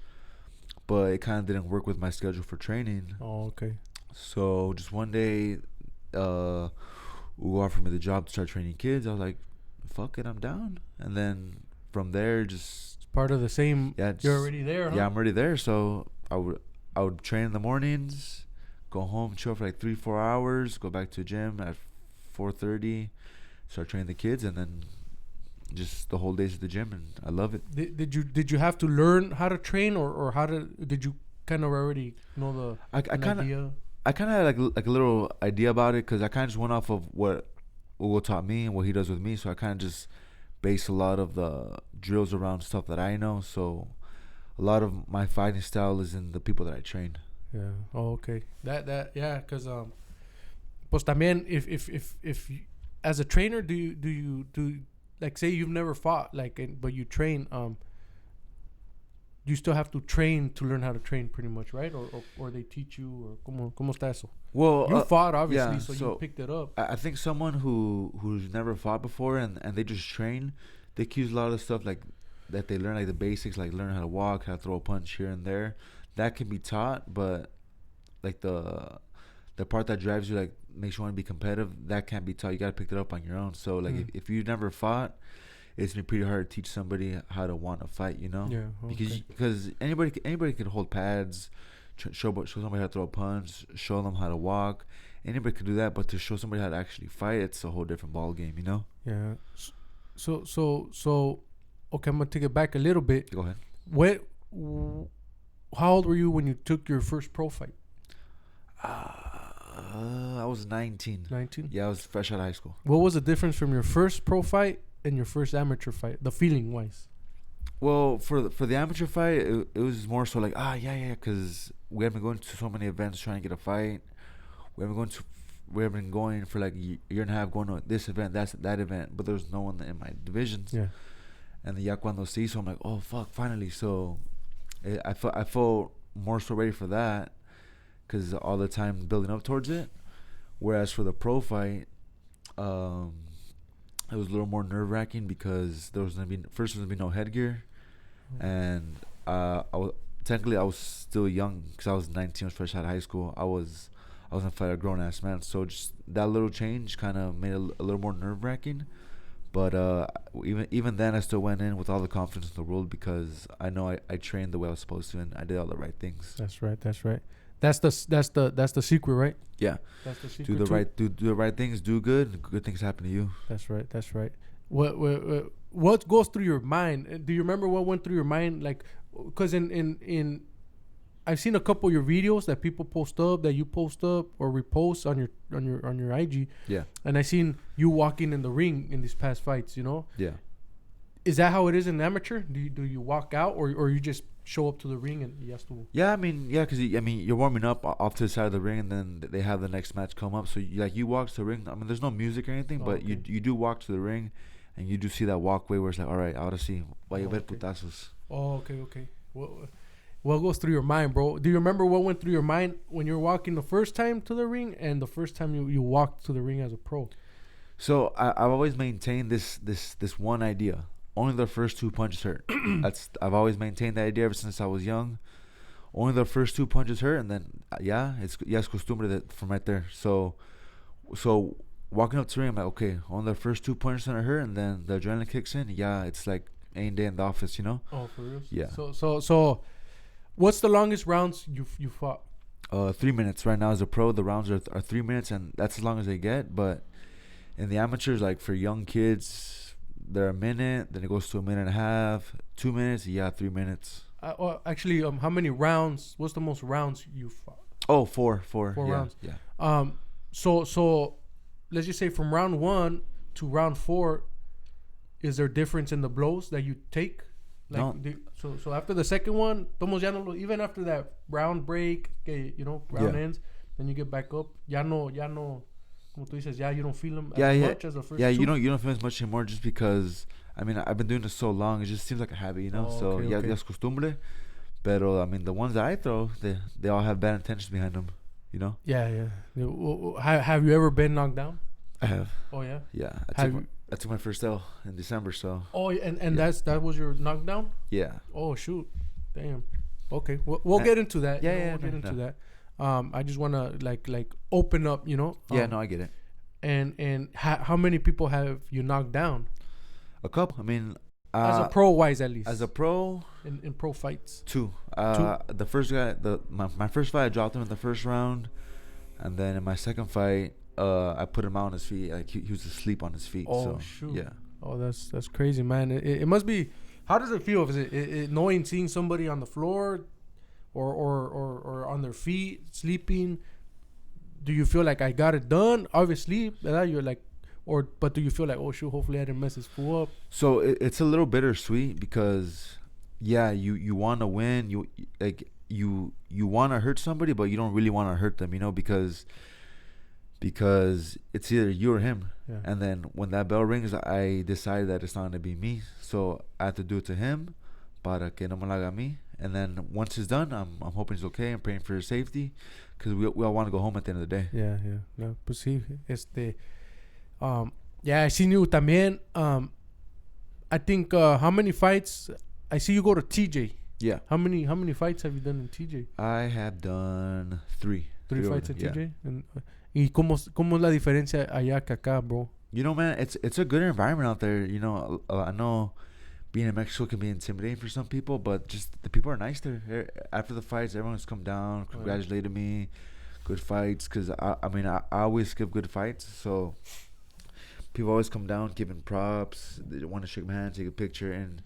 but it kind of didn't work with my schedule for training. Oh, okay. So just one day, Ugo offered me the job to start training kids. I was like, fuck it, I'm down. And then from there, just part of the same. Yeah, you're already there, huh? Yeah, I'm already there. So I would train in the mornings, go home, chill for like 3-4 hours, go back to the gym at 4:30, start training the kids, and then just the whole days at the gym, and I love it. Did you have to learn how to train, or did you kind of already know idea? I kind of had like a little idea about it, because I kind of just went off of what Ugo taught me and what he does with me. So I kind of just base a lot of the drills around stuff that I know. So a lot of my fighting style is in the people that I train. Yeah. Oh, okay. That yeah, because pues también if you, as a trainer, do you like, say you've never fought, like, but you train, you still have to train to learn how to train, pretty much, right? Or they teach you, or ¿cómo está eso? Well, you fought, obviously, yeah, so you picked it up. I think someone who's never fought before and they just train, they can use a lot of the stuff like that they learn, like the basics, like learn how to walk, how to throw a punch here and there. That can be taught, but like the part that drives you, like makes you want to be competitive, that can't be taught. You gotta pick it up on your own. So like if you never fought, it's been pretty hard to teach somebody how to want to fight, Yeah. Okay. Because anybody can hold pads, show somebody how to throw a punch, show them how to walk. Anybody can do that, but to show somebody how to actually fight, it's a whole different ball game, Yeah. So, okay, I'm gonna take it back a little bit. Go ahead. How old were you when you took your first pro fight? I was 19. 19? Yeah, I was fresh out of high school. What was the difference from your first pro fight and your first amateur fight, the feeling wise? Well, for the amateur fight, it was more so like, yeah, because we have been going to so many events trying to get a fight. We have been going for like a year and a half, going to this event, that event, but there's no one in my divisions. Yeah. And ya cuando sí, so I'm like, oh fuck, finally. So I felt more so ready for that, because all the time building up towards it. Whereas for the pro fight, it was a little more nerve wracking, because there was gonna be no headgear, and I was still young, because I was 19, I was fresh out of high school. I was gonna fight a grown ass man, so just that little change kind of made it a little more nerve wracking. But even then, I still went in with all the confidence in the world, because I know I trained the way I was supposed to, and I did all the right things. That's right. That's the secret, right? Yeah. That's the secret. Do the right things. Do good. Good things happen to you. That's right. What goes through your mind? Do you remember what went through your mind? Like, because in I've seen a couple of your videos that people post up, that you post up or repost on your IG. Yeah. And I seen you walking in the ring in these past fights. Yeah. Is that how it is in amateur? Do you walk out, or you just show up to the ring and you have to? Yeah, because you're warming up off to the side of the ring, and then they have the next match come up. So you walk to the ring. There's no music or anything, but okay. you do walk to the ring, and you do see that walkway where it's like, all right, ahora sí, vaya a ver putazos. Oh, okay. What goes through your mind, bro? Do you remember what went through your mind when you were walking the first time to the ring and the first time you walked to the ring as a pro? So I've always maintained this one idea. Only the first 2 punches hurt. I've always maintained that idea ever since I was young. Only the first 2 punches hurt, and then it's costumbre that from right there. So walking up to the ring, I'm like, okay, only the first 2 punches that hurt, and then the adrenaline kicks in. Yeah, it's like any day in the office, Oh, for real? Yeah. So what's the longest rounds you fought? 3 minutes right now as a pro. The rounds are 3 minutes, and that's as long as they get. But in the amateurs, like for young kids, they're a minute. Then it goes to a minute and a half, 2 minutes. Yeah, 3 minutes. Actually, how many rounds? What's the most rounds you fought? Oh, four yeah, rounds. Yeah. So let's just say from round 1 to round 4, is there difference in the blows that you take? Like, No. So after the second one, even after that round break, round ends, then you get back up. Ya no, como tú dices, you don't feel them as much as the first Yeah, two? you don't feel as much anymore just because, I mean, I've been doing this so long. It just seems like a habit, you know? Oh, okay, okay. Ya es costumbre. Pero, I mean, the ones that I throw, they all have bad intentions behind them, you know? Yeah. Have you ever been knocked down? I have. Oh, yeah? Yeah. I took my first L in December, so. Oh, and that was your knockdown? Yeah. Oh, shoot. Damn. Okay. We'll get into that. We'll get into that. I just want to like open up, you know? No, I get it. And how many people have you knocked down? A couple. I mean, as a pro wise, at least. As a pro, in pro fights. Two. Two? The first guy, my first fight, I dropped him in the first round, and then in my second fight, I put him out on his feet. Like he was asleep on his feet. Oh, so, shoot. Yeah. Oh, that's crazy, man. It must be. How does it feel? Is it knowing seeing somebody on the floor, or on their feet sleeping? Do you feel like I got it done? Obviously, you're like, but do you feel like, oh shoot, hopefully I didn't mess this fool up? So it's a little bittersweet because, you want to win. You want to hurt somebody, but you don't really want to hurt them, you know, because it's either you or him. Yeah. And then when that bell rings, I decide that it's not gonna be me, so I have to do it to him, para que no me la haga a mí. And then once it's done, I'm hoping he's okay. I'm praying for his safety, because we all want to go home at the end of the day. Yeah. No, pues sí, I seen you también. I think how many fights? I see you go to TJ. Yeah. How many fights have you done in TJ? I have done three. Three fights in TJ. And y cómo es la diferencia allá que acá, bro? You know, man, it's a good environment out there. You know, I know being in Mexico can be intimidating for some people, but just the people are nice there. After the fights, everyone's come down, congratulated me, good fights. Because I always give good fights, so people always come down giving props. They want to shake my hand, take a picture, and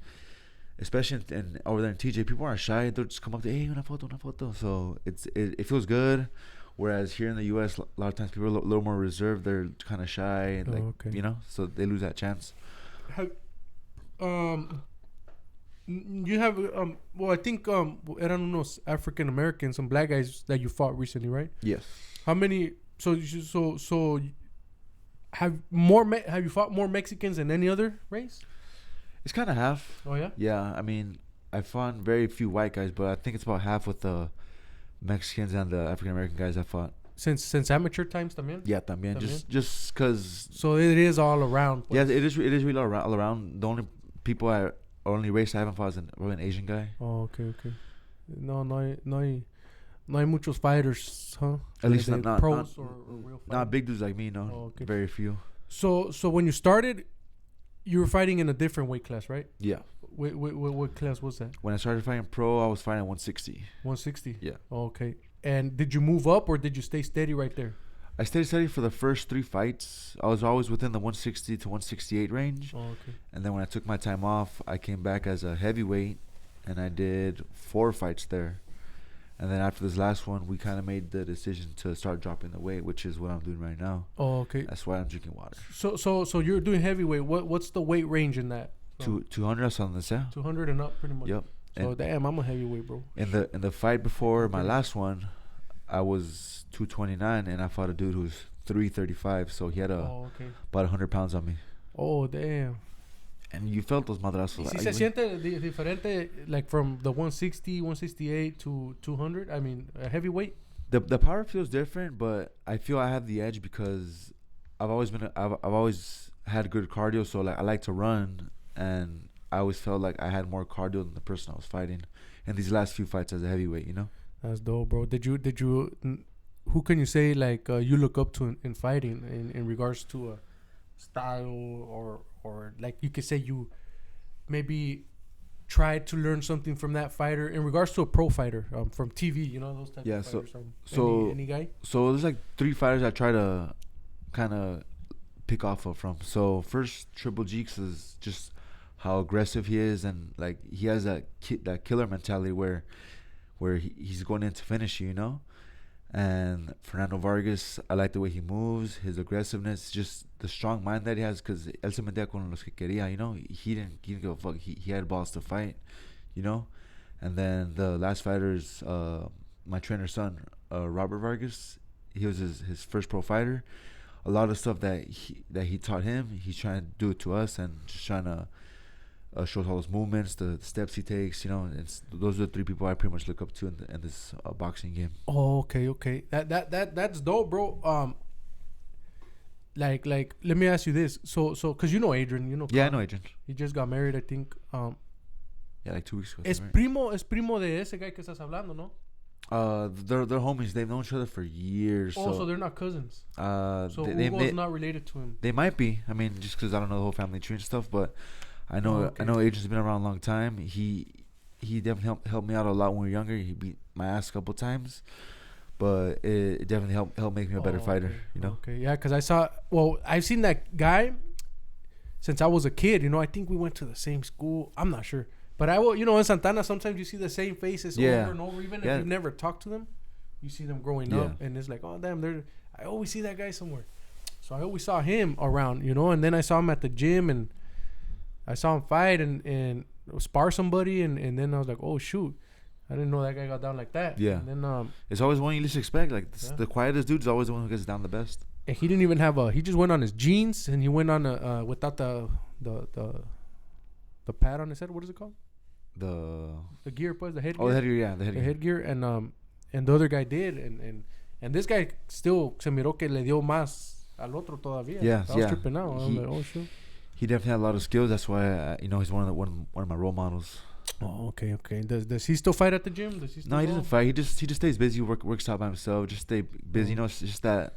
especially over there in TJ, people aren't shy. They'll just come up to, hey, una foto. So it feels good. Whereas here in the U.S., a lot of times people are a little more reserved. They're kind of shy, you know, so they lose that chance. You have I think eran unos African Americans, some black guys that you fought recently, right? Yes. How many? So have you fought more Mexicans than any other race? It's kind of half. Oh yeah. Yeah, I mean, I fought very few white guys, but I think it's about half with the Mexicans and the African American guys I fought. Since amateur times, también. Yeah, también. Just because. So it is all around. Pues. Yeah, it is really all around. The only race I haven't fought is an Asian guy. Oh, okay. No hay muchos fighters, huh? At least not pros or real fighters. Not big dudes like me, no. Oh, okay. Very few. So when you started, you were fighting in a different weight class, right? Yeah. What class was that? When I started fighting pro, I was fighting 160. 160? Yeah. Oh, okay. And did you move up or did you stay steady right there? I stayed steady for the first 3 fights. I was always within the 160 to 168 range. Oh, okay. And then when I took my time off, I came back as a heavyweight, and I did 4 fights there. And then after this last one, we kind of made the decision to start dropping the weight, which is what I'm doing right now. Oh, okay. That's why I'm drinking water. So you're doing heavyweight. What's the weight range in that? 200 on the cell. 200 and up, pretty much. Yep. So and damn, I'm a heavyweight, bro. In the fight before my last one, I was 229, and I fought a dude who's 335. So he had about 100 pounds on me. Oh damn. And you felt those madrazos. ¿Sí se siente diferente, like from the 160, 168 to 200? I mean, a heavyweight. The power feels different, but I feel I have the edge because I've always had good cardio. So like I like to run, and I always felt like I had more cardio than the person I was fighting in these last few fights as a heavyweight. You know. That's dope, bro. Did you? Who can you say like you look up to in fighting in regards to a style or like you could say you maybe tried to learn something from that fighter in regards to a pro fighter from TV? You know, those type of fighters. Any guy? So there's like 3 fighters I try to kind of pick off of from. So first, Triple G is just how aggressive he is, and like he has that killer mentality where he's going in to finish you, you know. And Fernando Vargas, I like the way he moves, his aggressiveness, just the strong mind that he has, because él se metía con los que quería, you know. He didn't give a fuck. He had balls to fight, you know. And then the last fighter is my trainer's son, Robert Vargas. He was his first pro fighter. A lot of stuff that he taught him, he's trying to do it to us, and just trying to shows all those movements, the steps he takes, you know. Those are the 3 people I pretty much look up to in this boxing game. Oh, okay. That's dope, bro. Like let me ask you this. So cause you know Adrian, you know. Yeah, I know Adrian. He just got married, I think. Yeah, like 2 weeks ago. Es primo de ese guy que estás hablando, no? They're homies. They've known each other for years. Oh, so they're not cousins. So Hugo's not related to him. They might be. I mean, just because I don't know the whole family tree and stuff, but I know Adrian's been around a long time. He definitely helped me out a lot when we were younger. He beat my ass a couple times, but it definitely helped make me a better fighter. You know? Okay, yeah, because I've seen that guy since I was a kid. You know, I think we went to the same school. I'm not sure, but in Santana sometimes you see the same faces over and over, even if you've never talked to them. You see them growing up, and it's like, oh damn, I always see that guy somewhere. So I always saw him around, you know, and then I saw him at the gym and I saw him fight and spar somebody, and then I was like, oh shoot, I didn't know that guy got down like that. Yeah. And then it's always one you least expect. Like the quietest dude's always the one who gets down the best. And he didn't even have he just went on his jeans, and he went on without the pad on his head. What is it called? The gear, pues, the headgear. Oh, the headgear, yeah, the headgear. And the other guy did, and this guy still se miró que le dio más al otro todavía. Yeah, I was tripping out. I was like, oh shoot. He definitely had a lot of skills. That's why he's one of my role models. Oh, okay. Does he still fight at the gym? No, he doesn't fight. He just stays busy. Works out by himself. Just stay busy. You know, it's just that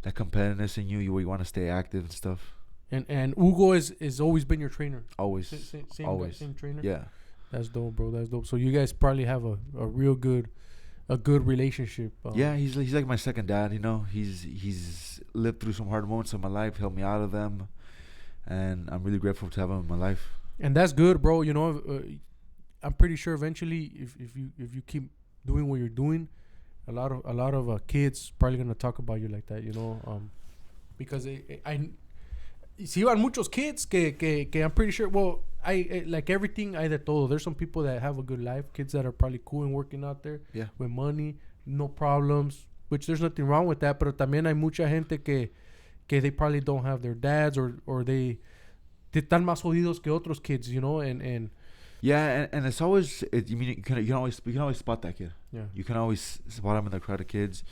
competitiveness in you where you want to stay active and stuff. And Hugo is always been your trainer. Always. Same trainer. Yeah. That's dope, bro. That's dope. So you guys probably have a real good relationship. Yeah, he's like my second dad. You know, he's lived through some hard moments in my life, helped me out of them. And I'm really grateful to have him in my life. And that's good, bro. You know, I'm pretty sure eventually, if you keep doing what you're doing, a lot of kids probably gonna talk about you like that. You know, because I see on muchos kids que I'm pretty sure. Well, I like everything. Hay de todo. There's some people that have a good life. Kids that are probably cool and working out there. Yeah. With money, no problems. Which there's nothing wrong with that. Pero también hay mucha gente que they probably don't have their dads or they están más jodidos que otros kids, you know, and yeah, and it's always you can always spot that kid. Yeah, you can always spot him in the crowd of kids.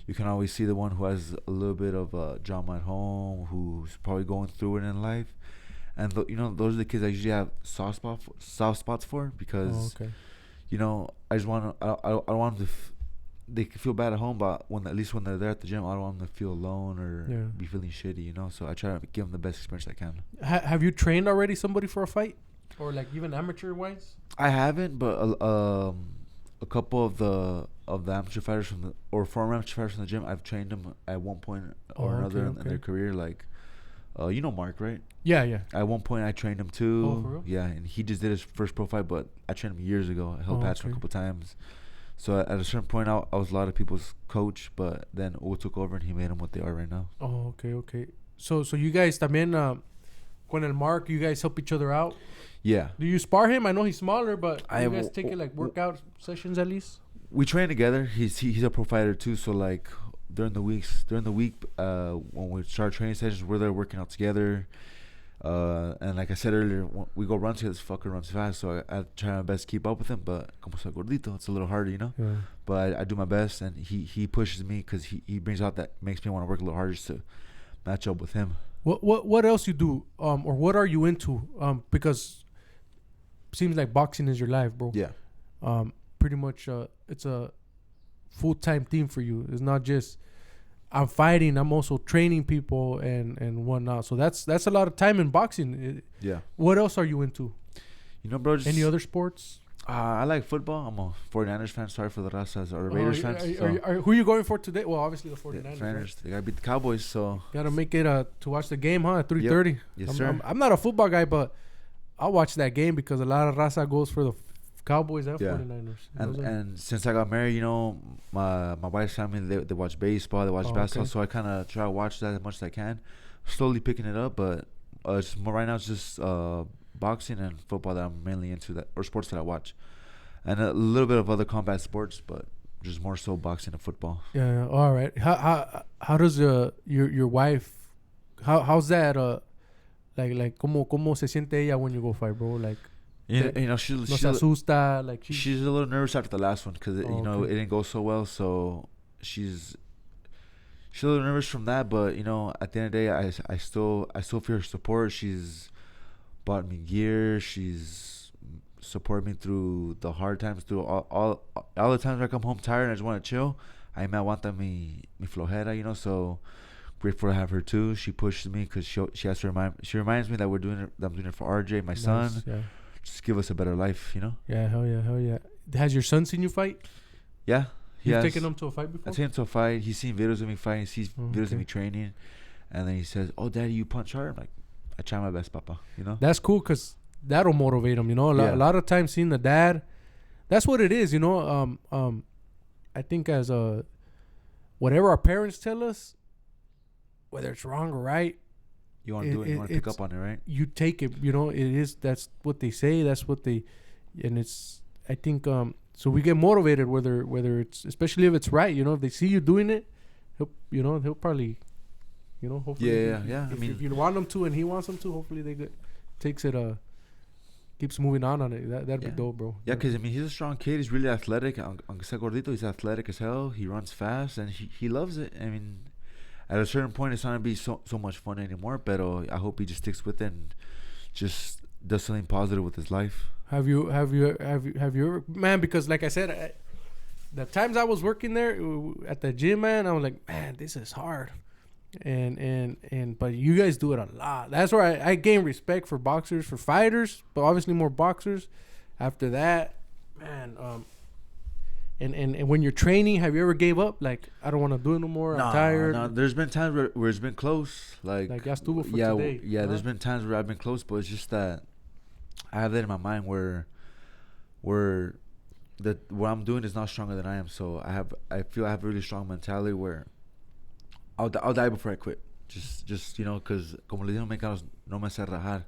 You can always see the one who has a little bit of drama at home, who's probably going through it in life, and those are the kids I usually have soft spots for because you know I just want I don't want them to. They can feel bad at home, but at least when they're there at the gym, I don't want them to feel alone or be feeling shitty, you know. So I try to give them the best experience I can. Have you trained already somebody for a fight, or like even amateur wise? I haven't, but a couple of the amateur fighters former amateur fighters from the gym, I've trained them at one point or another in their career. Like, you know Mark, right? Yeah. At one point, I trained him too. Oh, for real? Yeah, and he just did his first pro fight, but I trained him years ago. I helped patch him a couple times. So at a certain point, I was a lot of people's coach, but then Hugo took over and he made them what they are right now. Oh, okay. So you guys también con el Mark, you guys help each other out? Yeah. Do you spar him? I know he's smaller, but you guys take it like workout sessions at least? We train together. He's a pro fighter too, so like during the week when we start training sessions, we're there working out together. And like I said earlier, we go run together. This fucker runs fast, so I try my best to keep up with him. But como soy gordito, it's a little harder, you know. Yeah. But I do my best, and he pushes me because he brings out that makes me want to work a little harder just to match up with him. What else you do? Or what are you into? Because seems like boxing is your life, bro. Yeah. Pretty much, it's a full-time thing for you. It's not just I'm fighting, I'm also training people and whatnot. So that's a lot of time in boxing. Yeah. What else are you into? You know, bro. Just, Any other sports? I like football. I'm a 49ers fan. Sorry for the Razas or Raiders fans. Who are you going for today? Well, obviously the 49ers. Yeah, 49ers. Right? They got to beat the Cowboys, so. Got to make it to watch the game, huh? At 3:30. Yep. Yes, sir. I'm not a football guy, but I'll watch that game because a lot of Raza goes for the Cowboys and 49ers. And since I got married, you know, my wife's family, they watch baseball, they watch basketball, so I kind of try to watch that as much as I can. Slowly picking it up, but it's more right now it's just boxing and football that I'm mainly into, that or sports that I watch. And a little bit of other combat sports, but just more so boxing and football. Yeah, all right. How does your wife, how's that like cómo se siente ella when you go fight, bro? Like, you know, she's se asusta, like she's a little nervous after the last one because you know it didn't go so well, so she's a little nervous from that. But you know, at the end of the day, I still feel her support. She's bought me gear. She's supported me through the hard times, through all the times I come home tired and I just want to chill. I me aguanta mi flojera, you know. So grateful to have her too. She pushes me because she has to reminds me that I'm doing it for RJ, my son. Yeah. Just give us a better life, you know? Yeah, hell yeah. Has your son seen you fight? Yeah. You've taken him to a fight before? I've taken him to a fight. He's seen videos of me fighting. He sees videos of me training. And then he says, "Oh, Daddy, you punch hard?" I'm like, I try my best, Papa, you know? That's cool because that'll motivate him, you know? A lot of times seeing the dad, that's what it is, you know? I think as whatever our parents tell us, whether it's wrong or right, you want to do it. You want to pick up on it, right? You take it. You know, it is. That's what they say. That's what they, and it's. I think. So we get motivated whether it's, especially if it's right. You know, if they see you doing it, he'll probably, you know, hopefully. Yeah. If you want them to and he wants them to, hopefully they takes it. Keeps moving on it. That'd be dope, bro. Yeah, because I mean, he's a strong kid. He's really athletic. Aunque sea gordito, he's athletic as hell. He runs fast and he loves it. I mean. At a certain point, it's not gonna be so much fun anymore. But I hope he just sticks with it and just does something positive with his life. Have you ever, man? Because like I said, the times I was working there at the gym, man, I was like, man, this is hard. And but you guys do it a lot. That's where I gain respect for boxers, for fighters, but obviously more boxers. After that, man, And when you're training, have you ever gave up? Like, I don't want to do it no more. I'm tired. No, there's been times where it's been close. Like ya estuvo for today. Yeah, there's been times where I've been close, but it's just that I have that in my mind where what I'm doing is not stronger than I am. So I feel I have a really strong mentality where I'll die before I quit. Just you know, because como le digo mexicanos, no me sé rajar.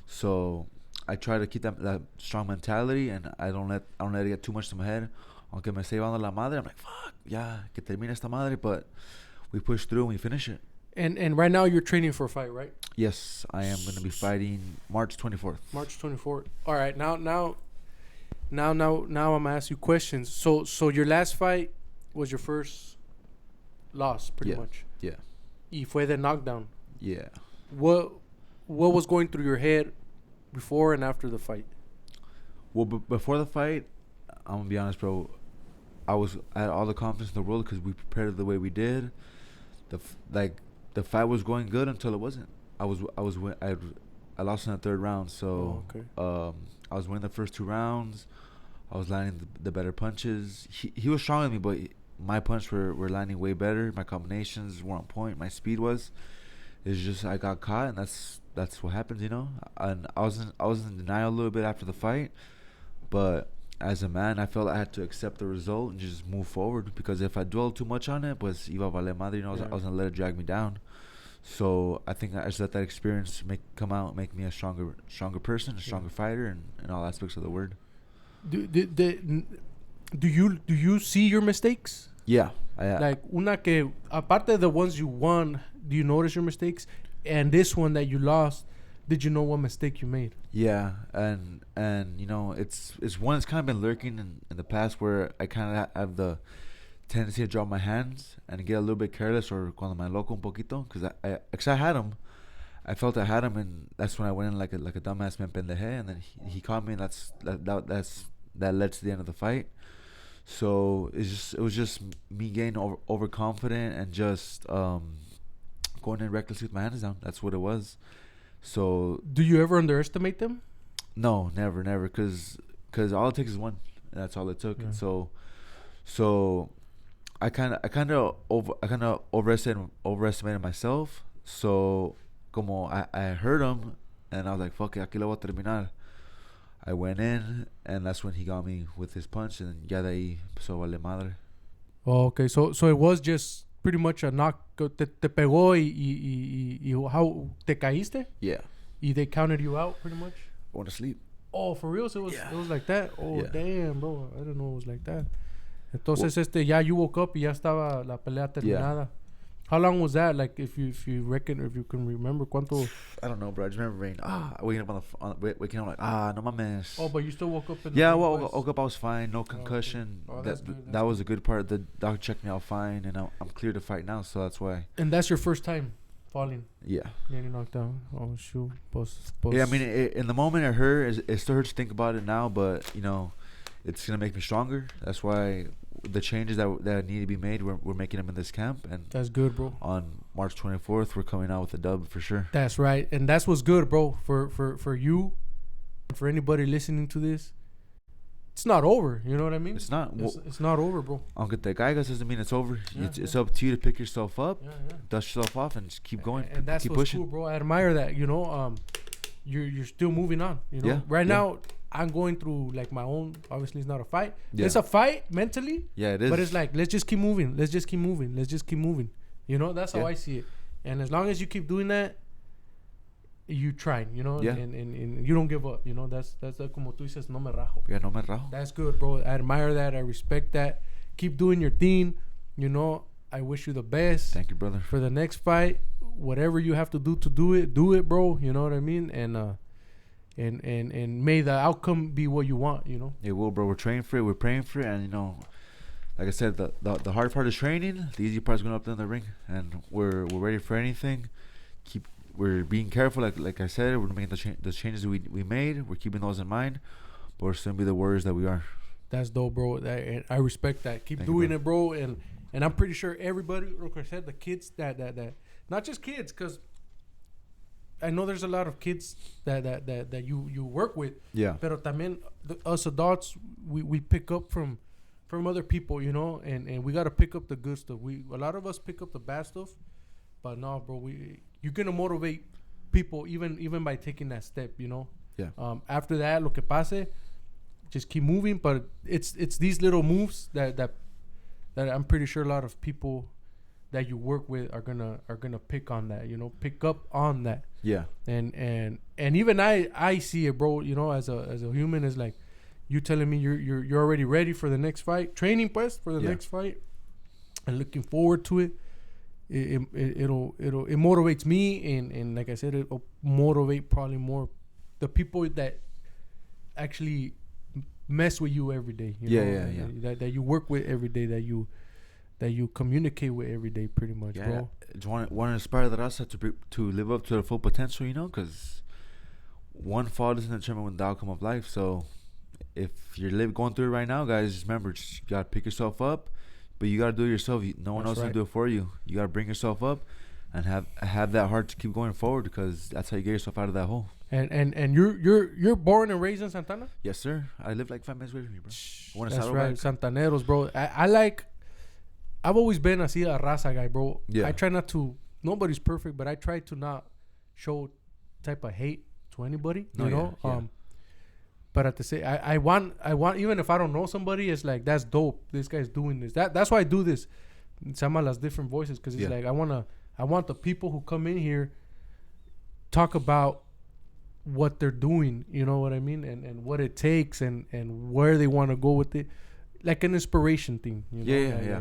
So I try to keep that strong mentality, and I don't let it get too much to my head. Aunque me esté llevando la madre, I'm like, fuck, yeah, que termine esta madre, but we push through and we finish it. And right now you're training for a fight, right? Yes, I am going to be fighting March 24th. March 24th. All right, now I'm gonna ask you questions. So your last fight was your first loss, pretty much. Yeah. Y fue the knockdown. Yeah. What was going through your head before and after the fight? Well, before the fight, I'm gonna be honest, bro. I had all the confidence in the world because we prepared it the way we did. The fight was going good until it wasn't. I lost in the third round, so I was winning the first 2 rounds. I was landing the better punches. He was stronger than me, but my punches were landing way better. My combinations were on point. My speed was. It's just I got caught, and that's what happens, you know. And I was in denial a little bit after the fight, but as a man, I felt I had to accept the result and just move forward, because if I dwelled too much on it, pues iba a valer madre, you know. I was gonna let it drag me down. So I think I just let that experience make me a stronger person, a stronger fighter, in all aspects of the word. Do you see your mistakes? Yeah. Like una que aparte of the ones you won, do you notice your mistakes? And this one that you lost, did you know what mistake you made? Yeah, and you know, it's one that's kind of been lurking in the past, where I kind of have the tendency to drop my hands and get a little bit careless, or cuando me loco un poquito, because I had him. I felt I had him, and that's when I went in like a dumbass, me pendeje, and then he caught me, and that led to the end of the fight. So it was just me getting overconfident and just going in recklessly with my hands down. That's what it was. So do you ever underestimate them? No, never. Cause all it takes is one. And that's all it took. Yeah. And so I kind of overestimated myself. So como I heard him, and I was like, fuck it, aquí lo voy a terminar. I went in, and that's when he got me with his punch, and ya de ahí so vale madre. Oh, okay. So it was just pretty much a knock. Te pegó y how te caíste? Yeah. Y they counted you out pretty much. I went to sleep. Oh, for real? So it was like that? Oh, Yeah. damn, bro. I didn't know it was like that. Entonces, ya you woke up y ya estaba la pelea terminada. How long was that? Like, if you reckon, if you can remember, ¿cuánto? I don't know, bro. I just remember waking up waking up like, no mames. Oh, but you still woke up in the woke up. I was fine. No concussion. Oh, okay. That's good. That was a good part. The doctor checked me out fine, and I'm clear to fight now. So that's why. And that's your first time falling? Yeah. Getting knocked down. Oh, shoot. Yeah, I mean, in the moment it hurt. It still hurts to think about it now, but it's gonna make me stronger. That's why the changes that need to be made, we're making them in this camp, and that's good, bro. On March 24th, we're coming out with a dub for sure. That's right, and that's what's good, bro. For you, for anybody listening to this, it's not over. You know what I mean? It's not. It's not over, bro. Aunque te caigas doesn't mean it's over. Yeah, it's up to you to pick yourself up, yeah. dust yourself off, and just keep going. And that's keep what's pushing. cool, bro. I admire that. You're still moving on. Right now I'm going through like my own. Obviously, it's not a fight. Yeah. It's a fight mentally. Yeah, it is. But it's like, let's just keep moving. Let's just keep moving. That's how I see it. And as long as you keep doing that, you try. Yeah. And you don't give up. That's como tú dices, no me rajo. Yeah, no me rajo. That's good, bro. I admire that. I respect that. Keep doing your thing. I wish you the best. Thank you, brother. For the next fight, whatever you have to do do it, bro. You know what I mean? And may the outcome be what you want. It will, bro. We're training for it. We're praying for it, and like I said, the hard part is training. The easy part is going up there in the ring, and we're ready for anything. We're being careful, like I said. We're making the changes we made. We're keeping those in mind, but we're still gonna be the warriors that we are. That's dope, bro. I respect that. Keep doing it, bro. And I'm pretty sure everybody, like I said, the kids that not just kids, because I know there's a lot of kids that you work with. Yeah. Pero también us adults, we pick up from other people, and we gotta pick up the good stuff. A lot of us pick up the bad stuff, but no, bro, you're gonna motivate people even by taking that step, Yeah. After that, lo que pase, just keep moving. But it's these little moves that I'm pretty sure a lot of people that you work with are gonna pick on that, pick up on that. Yeah. And even I see it, bro. As a human, is like you telling me you're already ready for the next fight, training for the next fight, and looking forward to it. It motivates me, and like I said, it'll motivate probably more the people that actually mess with you every day. That you work with every day, that you communicate with every day, pretty much, bro. Just want to inspire the Raza to live up to their full potential, because one fall doesn't determine the outcome of life. So if you're going through it right now, guys, just remember, you gotta pick yourself up, but you gotta do it yourself. No one else can do it for you. You gotta bring yourself up and have that heart to keep going forward, because that's how you get yourself out of that hole. And you're born and raised in Santana? Yes, sir. I live like 5 minutes away from you, bro. That's right, Santaneros, bro. I've always been a raza guy, bro. Yeah. I try not to. Nobody's perfect, but I try to not show type of hate to anybody. Yeah. But at the same, I want even if I don't know somebody, it's like, that's dope. This guy's doing this. That's why I do this. Some of las different voices, because it's like I want the people who come in here talk about what they're doing. You know what I mean, and what it takes, and where they want to go with it. Like an inspiration thing,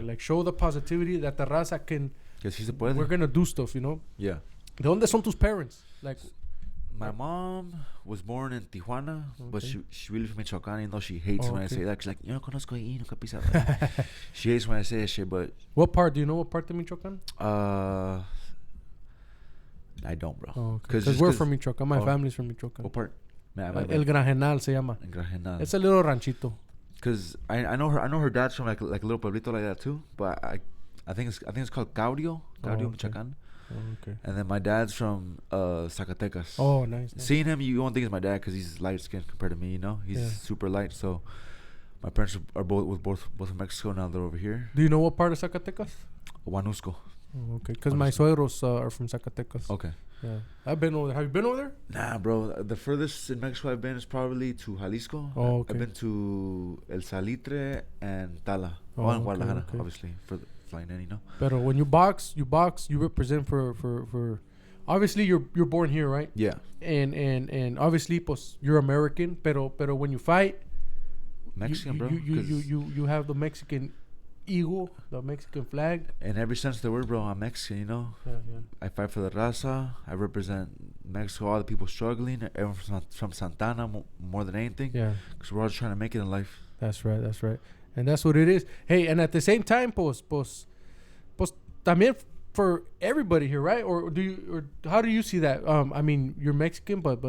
Like show the positivity that the raza can. We're gonna do stuff, Yeah. ¿De dónde son tus parents? Like, my mom was born in Tijuana, but she really from Michoacán, even though she hates when I say that. She's like, yo no conozco ahí, nunca pisado. She hates when I say that shit, but. What part? Do you know what part of Michoacán? I don't, bro. Oh, because we're from Michoacán. My family's from Michoacán. What part? El Granjenal se llama. El Granjenal. It's a little ranchito. Because I know her dad's from like a little pueblito like that too, but I think it's called Gaudio, Michoacán. Oh, okay. And then my dad's from Zacatecas. Oh, nice. Seeing him, you won't think it's my dad because he's light skinned compared to me. You know, he's super light. So my parents are both from Mexico. Now they're over here. Do you know what part of Zacatecas? Huanusco. Oh, okay, because my suegros are from Zacatecas. Okay. Yeah, I've been over there. Have you been over there? Nah, bro. The furthest in Mexico I've been is probably to Jalisco. Oh, okay. I've been to El Salitre and Tala. Oh, And Guadalajara, okay. obviously, for flying in, you know. But when you box, you represent for. Obviously, you're born here, right? Yeah. And obviously, pues, you're American. Pero when you fight, Mexican, bro. You have the Mexican eagle, the Mexican flag. In every sense of the word, bro, I'm Mexican, you know. Yeah. I fight for the raza. I represent Mexico, all the people struggling. Everyone from Santana more than anything. Yeah. Because we're all trying to make it in life. That's right. And that's what it is. Hey, and at the same time, pues, también for everybody here, right? Or how do you see that? I mean, you're Mexican, but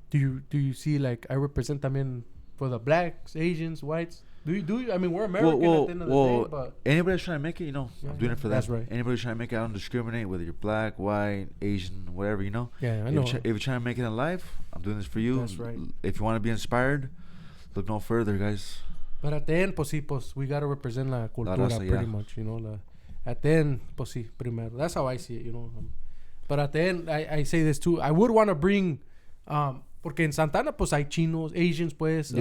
do you see like I represent también for the blacks, Asians, whites? Do you? I mean, we're American at the end of the day, but anybody that's trying to make it, you know, I'm doing it for them. That's right. Anybody trying to make it, I don't discriminate whether you're black, white, Asian, whatever, you know. Yeah, I know. If you're trying to make it in life, I'm doing this for you. That's right. If you want to be inspired, look no further, guys. But at the end, pues we gotta represent la cultura raza, pretty much, you know. At the end, pues sí, primero. That's how I see it, you know. But at the end, I say this too. I would want to bring, porque en Santana, pues hay chinos, Asians, pues,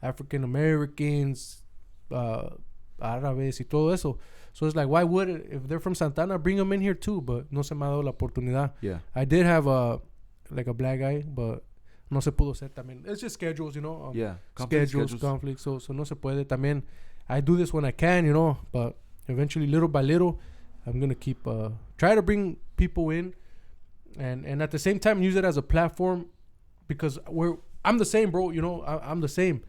African Americans, árabes y todo eso. So it's like, why would it, if they're from Santana, bring them in here too? But no se me ha dado la oportunidad. Yeah. I did have a black guy, but no se pudo hacer también. It's just schedules, you know. Schedules, conflicts. So no se puede también. I do this when I can, you know. But eventually, little by little, I'm going to keep, try to bring people in. And at the same time, use it as a platform because I'm the same, bro. You know, I'm the same.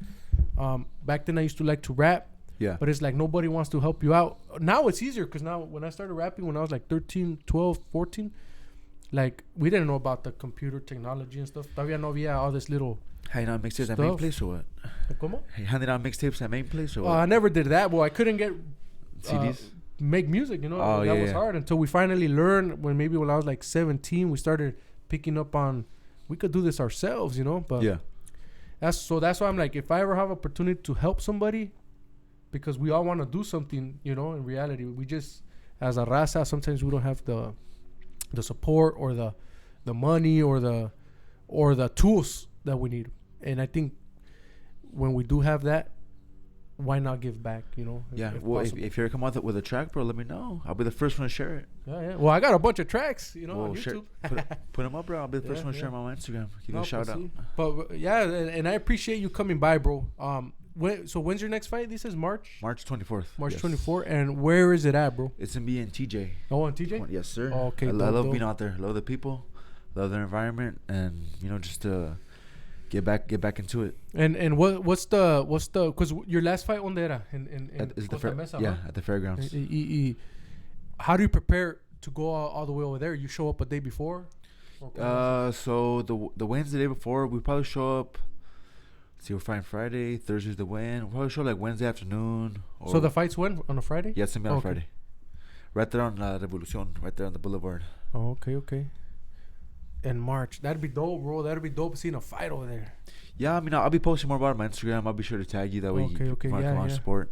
Back then, I used to like to rap. Yeah. But it's like nobody wants to help you out. Now it's easier because now when I started rapping when I was like 13, 12, 14, like we didn't know about the computer technology and stuff. Todavía no había all this little Handing out mixtapes at main place or what? ¿Cómo? Handing out mixtapes at main place or what? I never did that. Well, I couldn't get CDs? Make music, you know. Oh, that was hard until we finally learned when I was like 17, we started picking up on we could do this ourselves, you know. But that's why I'm like, if I ever have opportunity to help somebody, because we all want to do something, you know, in reality. We just, as a raza, sometimes we don't have the support or the money or the tools that we need. And I think when we do have that, why not give back, you know? If you ever come out with a track, bro, let me know. I'll be the first one to share it. Yeah. Well, I got a bunch of tracks, you know, on YouTube. Put them up, bro. I'll be the first one to share them on my Instagram. Give you a shout out. But yeah, and I appreciate you coming by, bro. So when's your next fight? This is March 24th. March 24th. And where is it at, bro? It's in me and TJ. Oh, and TJ? Yes, sir. Oh, okay. I love being out there. Love the people. Love their environment, and you know, just to get back into it. And what's the because your last fight on era in Costa Mesa, at the fairgrounds. How do you prepare to go all the way over there? You show up a day before? So the Wednesday day before, we probably show up. See, we're fighting Friday. Thursday's the win. We'll probably show up like Wednesday afternoon. So the fight's when? On a Friday? Yeah, it's gonna be on a Friday. Right there on Revolucion, right there on the boulevard. Oh, okay. In March. That'd be dope, bro. That'd be dope seeing a fight over there. Yeah, I mean, I'll be posting more about it on my Instagram. I'll be sure to tag you. That way you want to come out and support.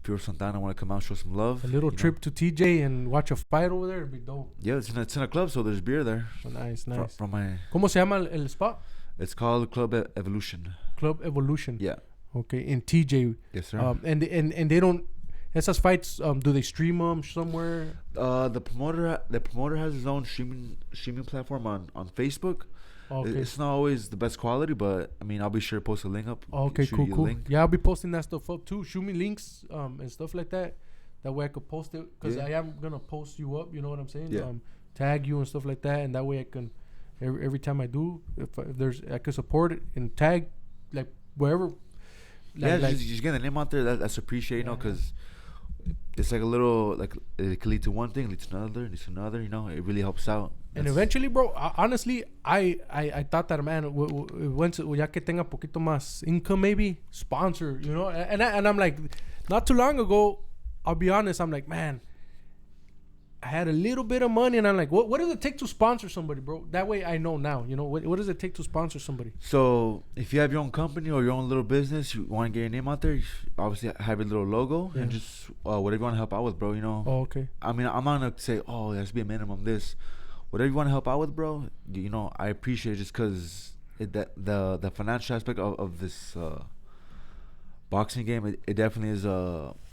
Pure Santana, want to come out and show some love. A little trip to TJ and watch a fight over there would be dope. Yeah, it's in a club, so there's beer there. Oh, nice. From my... ¿Cómo se llama el spot? It's called Club Evolution. Club Evolution. Yeah. Okay, in TJ. Yes, sir. And they don't... Esas fights, do they stream them somewhere? The promoter has his own streaming platform on Facebook. Okay. It's not always the best quality, but I mean, I'll be sure to post a link up. Okay, cool. Yeah, I'll be posting that stuff up too. Shoot me links and stuff like that. That way I could post it because I am gonna post you up. You know what I'm saying? Yeah. Tag you and stuff like that, and that way I can every time I do, if there's I can support it and tag like wherever. Just get the name out there. That's appreciated, you know, because it's like a little like it can lead to one thing, lead to another. You know, it really helps out. And eventually, bro, honestly, I thought that, man, once ya que tenga poquito más income, maybe sponsor, you know. And I'm like, not too long ago, I'll be honest, I'm like, man, I had a little bit of money, and I'm like, what does it take to sponsor somebody, bro? That way I know now. You know, what does it take to sponsor somebody? So if you have your own company or your own little business, you want to get your name out there, you obviously have your little logo and just whatever you want to help out with, bro. You know. Oh, okay. I mean, I'm not gonna say, oh, there has to be a minimum this. Whatever you want to help out with, bro. You know, I appreciate it just because the financial aspect of this boxing game, it definitely is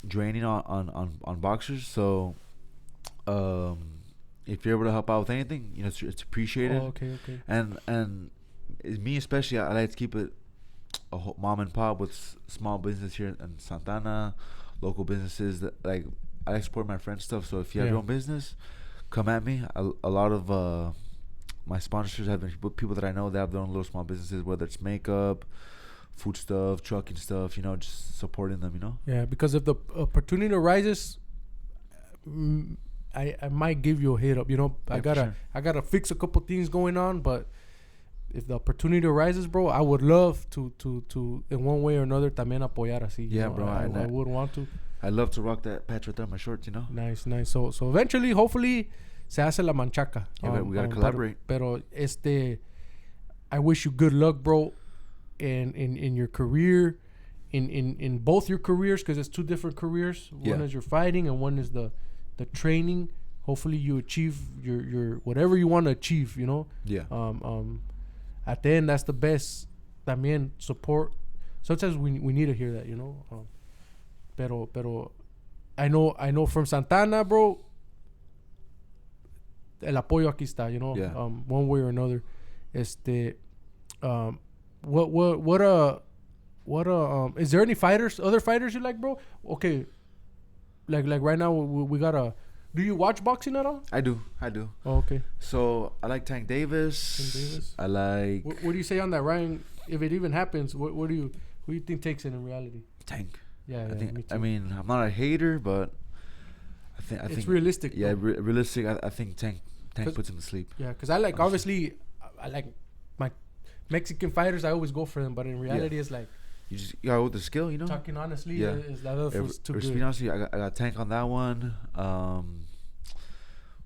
draining on boxers. So if you're able to help out with anything, you know, it's appreciated. Oh, okay. And me especially, I like to keep it a mom and pop with small business here in Santana, local businesses that like I like to support my friends stuff. So if you have your own business, come at me. A lot of my sponsors have been people that I know that have their own little small businesses, whether it's makeup, food stuff, trucking stuff, you know, just supporting them, you know. Yeah, because if the opportunity arises, I might give you a hit up. You know, I gotta fix a couple things going on, but if the opportunity arises, bro, I would love to in one way or another también apoyar así. Yeah, you know? bro. I would want to. I love to rock that patch right there on my shorts, you know. Nice. So eventually, hopefully, se hace la manchaca. Yeah, we gotta collaborate. Pero I wish you good luck, bro, in your career, in both your careers, because it's two different careers. One is your fighting, and one is the training. Hopefully, you achieve your whatever you want to achieve. You know. Yeah. At the end, that's the best. También support. Sometimes we need to hear that, you know. Pero I know from Santana, bro. El apoyo aquí está, you know. Yeah. One way or another. Is there any other fighters you like, bro? Okay. Like right now we got a. Do you watch boxing at all? I do. Oh, okay. So I like Tank Davis. I like. What do you say on that, Ryan? If it even happens, who do you think takes it in reality? Tank. Yeah, I think. Me too. I mean, I'm not a hater, but I think it's realistic. Yeah, realistic. I think Tank puts him to sleep. Yeah, because I like obviously I like my Mexican fighters. I always go for them, but in reality, it's like. You just got with the skill, you know. Talking honestly, is that other was too good. Honestly, I got Tank on that one.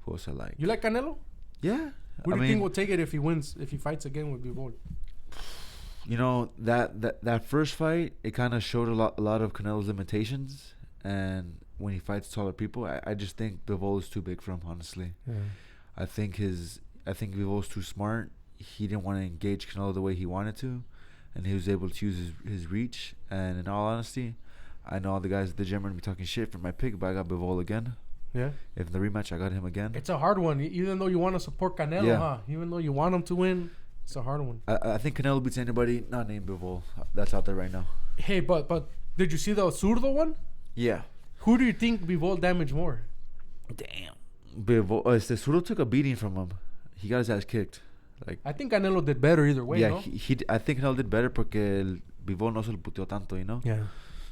Who else I like? You like Canelo? Yeah. Who do you think will take it if he fights again with Bivol? You know that first fight, it kind of showed a lot of Canelo's limitations, and when he fights taller people, I just think Bivol is too big for him. Honestly, I think Bivol's too smart. He didn't want to engage Canelo the way he wanted to. And he was able to use his reach. And in all honesty, I know all the guys at the gym are going to be talking shit for my pick, but I got Bivol again. Yeah. If in the rematch, I got him again. It's a hard one. Even though you want to support Canelo, huh? Even though you want him to win, it's a hard one. I think Canelo beats anybody not named Bivol. That's out there right now. Hey, but did you see the Zurdo one? Yeah. Who do you think Bivol damaged more? Damn. Bivol. Zurdo took a beating from him. He got his ass kicked. Like, I think Canelo did better either way. Yeah, no? I think Canelo did better porque Bivol no se lo puteó tanto, you know. Yeah.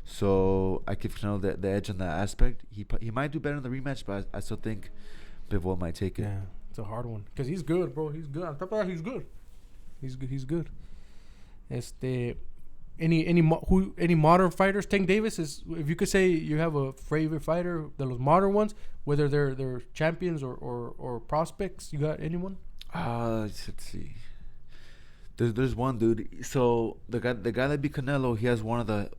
So I give Canelo the edge on that aspect. He might do better in the rematch, but I still think Bivol might take it. Yeah, it's a hard one because he's good, bro. He's good. On top of that, he's good. He's good. Any modern fighters? Tank Davis is. If you could say you have a favorite fighter, those modern ones, whether they're champions or prospects, you got anyone? Let's see. There's one dude. So the guy that beat Canelo, he has one of the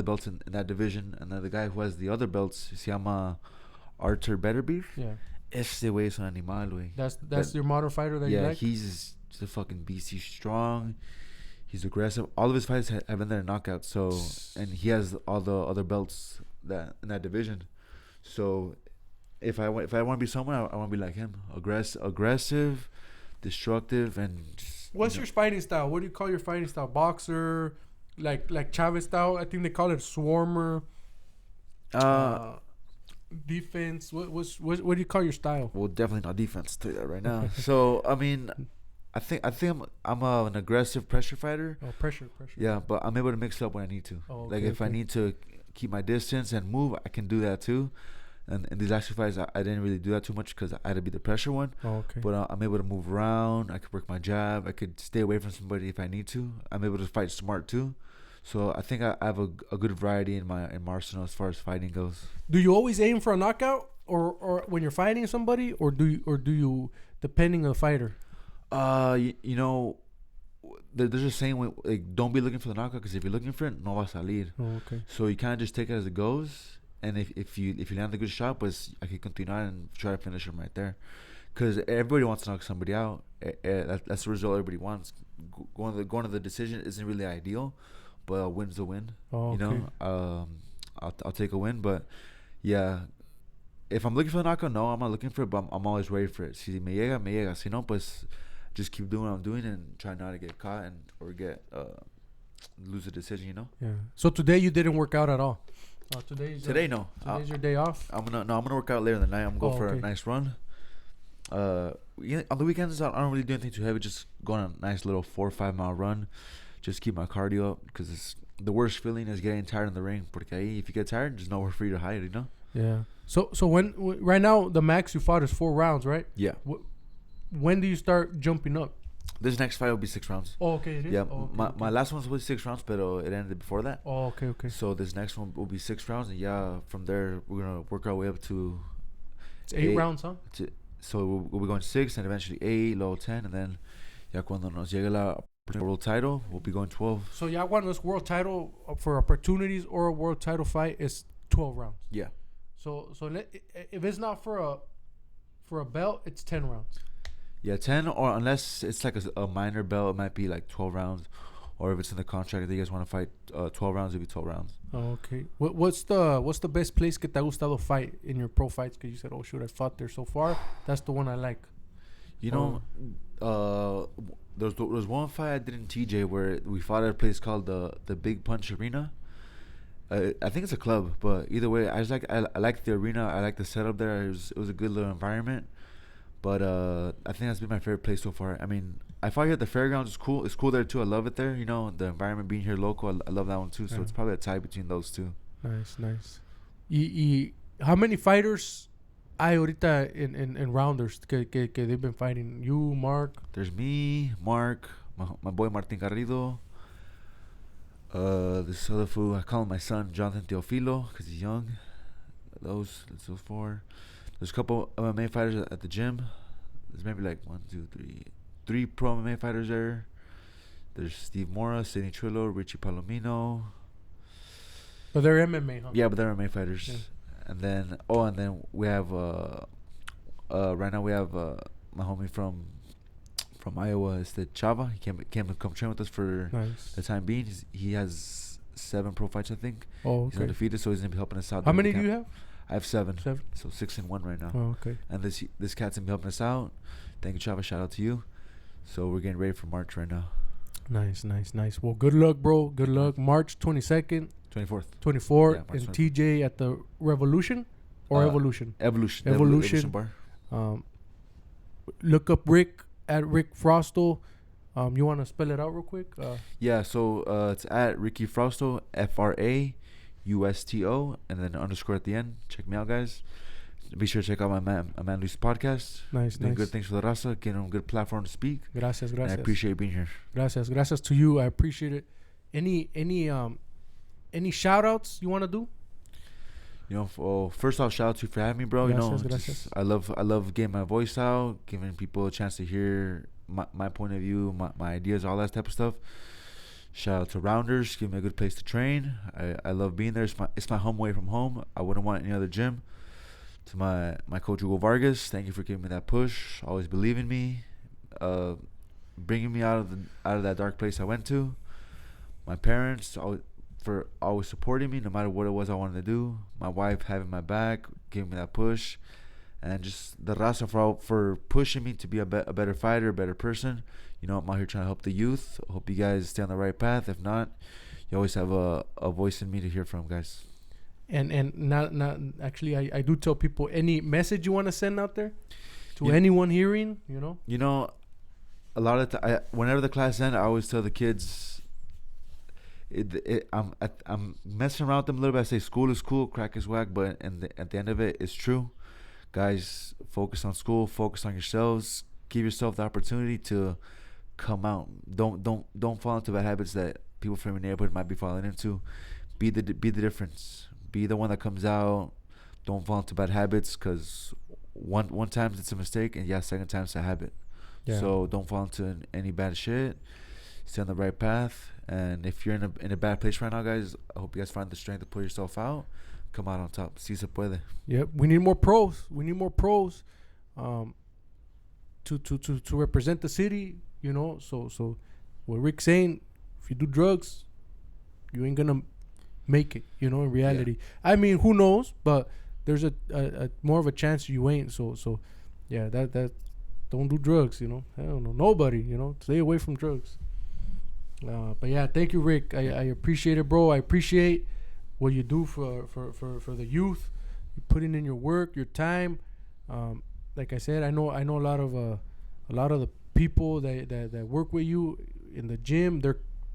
belts in that division, and then the guy who has the other belts, se llama Arthur Betterbeef. Yeah. Este güey es un animal, güey. That's your modern fighter that you like? Yeah, he's a fucking beast. He's strong. He's aggressive. All of his fights have been there knockouts. So, and he has all the other belts in that division. So, if I want to be someone, I want to be like him. Aggressive, destructive, and. What's your fighting style? What do you call your fighting style? Boxer, like Chavez style? I think they call it swarmer. Defense. What do you call your style? Well, definitely not defense. I'll tell you that right now. So I mean, I think I'm an aggressive pressure fighter. Oh, pressure. Yeah, but I'm able to mix it up when I need to. Oh, okay, like if I need to keep my distance and move, I can do that too. And in these last fights, I didn't really do that too much because I had to be the pressure one. Oh, okay. But I'm able to move around. I could work my jab. I could stay away from somebody if I need to. I'm able to fight smart too. So I think I have a good variety in my arsenal as far as fighting goes. Do you always aim for a knockout, or when you're fighting somebody, or do you depending on the fighter? You know, there's a saying like, don't be looking for the knockout, because if you're looking for it, no va a salir. Oh, okay. So you kind of just take it as it goes, and if you land a good shot, pues I can continuar and try to finish him right there, because everybody wants to knock somebody out. That's the result everybody wants. Going to the decision isn't really ideal, but a win's a win. Oh, okay. You know, I'll take a win, but yeah. If I'm looking for the knockout, no, I'm not looking for it, but I'm always ready for it. Si me llega, me llega. Si no, pues just keep doing what I'm doing and try not to get caught or get lose a decision, you know? Yeah. So today you didn't work out at all? Today, no. Today's your day off? I'm gonna work out later in the night. I'm gonna go for a nice run. On the weekends, I don't really do anything too heavy. Just go on a nice little 4 or 5 mile run. Just keep my cardio up, because the worst feeling is getting tired in the ring. Porque ahí, if you get tired, there's nowhere for you to hide, you know? Yeah. So when right now the max you fought is 4 rounds, right? Yeah. When do you start jumping up? This next fight will be 6 rounds. Oh, okay, it is. Yeah, oh, okay, my last one was 6 rounds, but it ended before that. Oh, okay. So this next one will be 6 rounds, and yeah, from there we're gonna work our way up to it's 8 rounds, huh? So we'll be going 6, and eventually 8, luego 10, and then ya cuando nos llegue la world title, we'll be going 12. So y'all want this world title for opportunities or a world title fight is 12 rounds. Yeah. So if it's not for a belt, it's 10 rounds. Yeah, 10, or unless it's like a minor belt, it might be like 12 rounds. Or if it's in the contract, if you guys want to fight 12 rounds, it'll be 12 rounds. Oh, okay. What's the best place que te ha gustado fight in your pro fights? Because you said, oh shoot, I fought there so far. That's the one I like. You know, there was one fight I did in TJ where we fought at a place called the Big Punch Arena. I think it's a club, but either way, I like the arena. I like the setup there. It was a good little environment. But I think that's been my favorite place so far. I mean, I fought here at the fairgrounds. It's cool. It's cool there too. I love it there. You know, the environment being here local. I love that one too. So it's probably a tie between those two. Nice. How many fighters hay ahorita in rounders que they've been fighting? You, Mark. There's me, Mark, my boy Martin Garrido. This other fool, I call him my son, Jonathan Teofilo, because he's young. Those 4. There's a couple MMA fighters at the gym. There's maybe like 3 pro MMA fighters there. There's Steve Mora, Sidney Trillo, Richie Palomino. But they're MMA, huh? Yeah, but they're MMA fighters. Yeah. And then we have right now we have my homie from Iowa, is the Chava. He came to come train with us for the time being. He has 7 pro fights, I think. Oh, okay. He's undefeated, so he's gonna be helping us out. How many do you have? I have 7. 7. So 6-1 right now. Oh, okay. And this cat's gonna be helping us out. Thank you, Chava. Shout out to you. So we're getting ready for March right now. Nice. Well, good luck, bro. Good luck. March 22nd. 24th. 24th yeah, in 24th. TJ at the Revolution or Evolution? Evolution bar. Look up Rick at Rick Frausto. You want to spell it out real quick? Yeah, so it's at Ricky Frausto, FRAUSTO, and then _ at the end. Check me out, guys. Be sure to check out my man Luis podcast. Nice. Good things for the raza. Getting a good platform to speak. Gracias. And I appreciate being here. Gracias to you. I appreciate it. Any shout outs you want to do? You know, first off, shout out to you for having me, bro. Gracias. I love getting my voice out, giving people a chance to hear my point of view, my ideas, all that type of stuff. Shout out to Rounders, give me a good place to train. I love being there. It's my home away from home. I wouldn't want any other gym. To my coach Hugo Vargas, thank you for giving me that push. Always believe in me, bringing me out of that dark place I went to. My parents for always supporting me no matter what it was I wanted to do. My wife having my back, giving me that push, and just the raza for pushing me to be a better fighter, a better person. You know, I'm out here trying to help the youth. I hope you guys stay on the right path. If not, you always have a voice in me to hear from, guys. And not actually, I do tell people any message you want to send out there to anyone hearing, you know. A lot of whenever the class ends, I always tell the kids, I'm messing around with them a little bit. I say school is cool, crack is whack, but at the end of it, it's true. Guys, focus on school, focus on yourselves, give yourself the opportunity to come out. Don't fall into bad habits that people from your neighborhood might be falling into. Be the difference. Be the one that comes out. don't fall into bad habits, because one time it's a mistake, and second time it's a habit. Yeah. So don't fall into any bad shit. Stay on the right path. And if you're in a bad place right now, guys, I hope you guys find the strength to pull yourself out. Come out on top. Si se puede. Yep. We need more pros. To represent the city, you know. So what Rick's saying, if you do drugs, you ain't gonna make it, you know, in reality. Yeah. I mean, who knows? But there's a more of a chance you ain't. So yeah, that don't do drugs, you know. I don't know. Nobody, you know. Stay away from drugs. But yeah, thank you, Rick. I appreciate it, bro. I appreciate what you do for the youth. You're putting in your work, your time. Like I said, I know a lot of the people that work with you in the gym.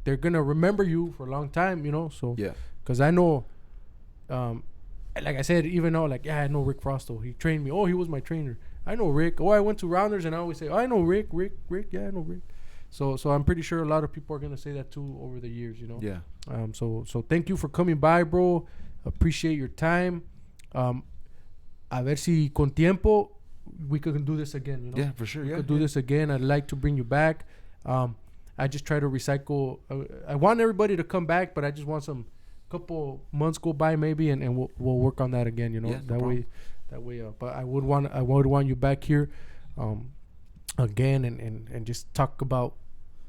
They're gonna remember you for a long time, you know. So yeah, because I know, like I said, even though I know Rick Frausto. He trained me. Oh, he was my trainer. I know Rick. Oh, I went to Rounders, and I always say, oh, I know Rick. Yeah, I know Rick. So I'm pretty sure a lot of people are gonna say that too over the years, you know. Yeah. So thank you for coming by, bro. Appreciate your time. A ver si con tiempo we could do this again, you know. Yeah, for sure. We could do this again. I'd like to bring you back. I just try to recycle. I want everybody to come back, but I just want some couple months go by maybe, and we'll work on that again, you know. That way. But I would want you back here, again, and just talk about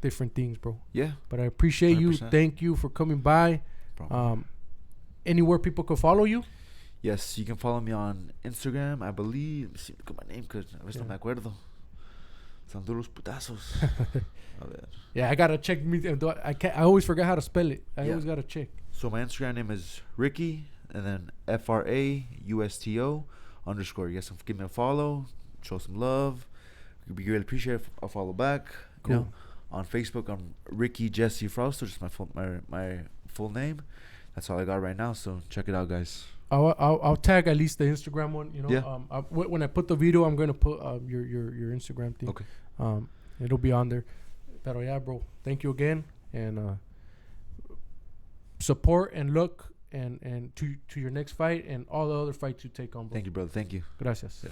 different things, bro. Yeah. But I appreciate 100%. You. Thank you for coming by. Anywhere people could follow you? Yes, you can follow me on Instagram. I believe. Let me see, look at my name, because a veces no me acuerdo. Son duros putazos. Yeah, I gotta check. I always forget how to spell it. I always gotta check. So my Instagram name is Ricky, and then FRAUSTO _. You guys can give me a follow, show some love. We really appreciate a follow back. Cool. You know, on Facebook, I'm Ricky Jesse Frausto, just my full name. That's all I got right now. So check it out, guys. I'll tag at least the Instagram one. You know, yeah. When I put the video, I'm gonna put your Instagram thing. Okay. It'll be on there. Pero yeah, bro. Thank you again, and support and luck, and to your next fight and all the other fights you take on, bro. Thank you, brother. Thank you. Gracias. Yeah.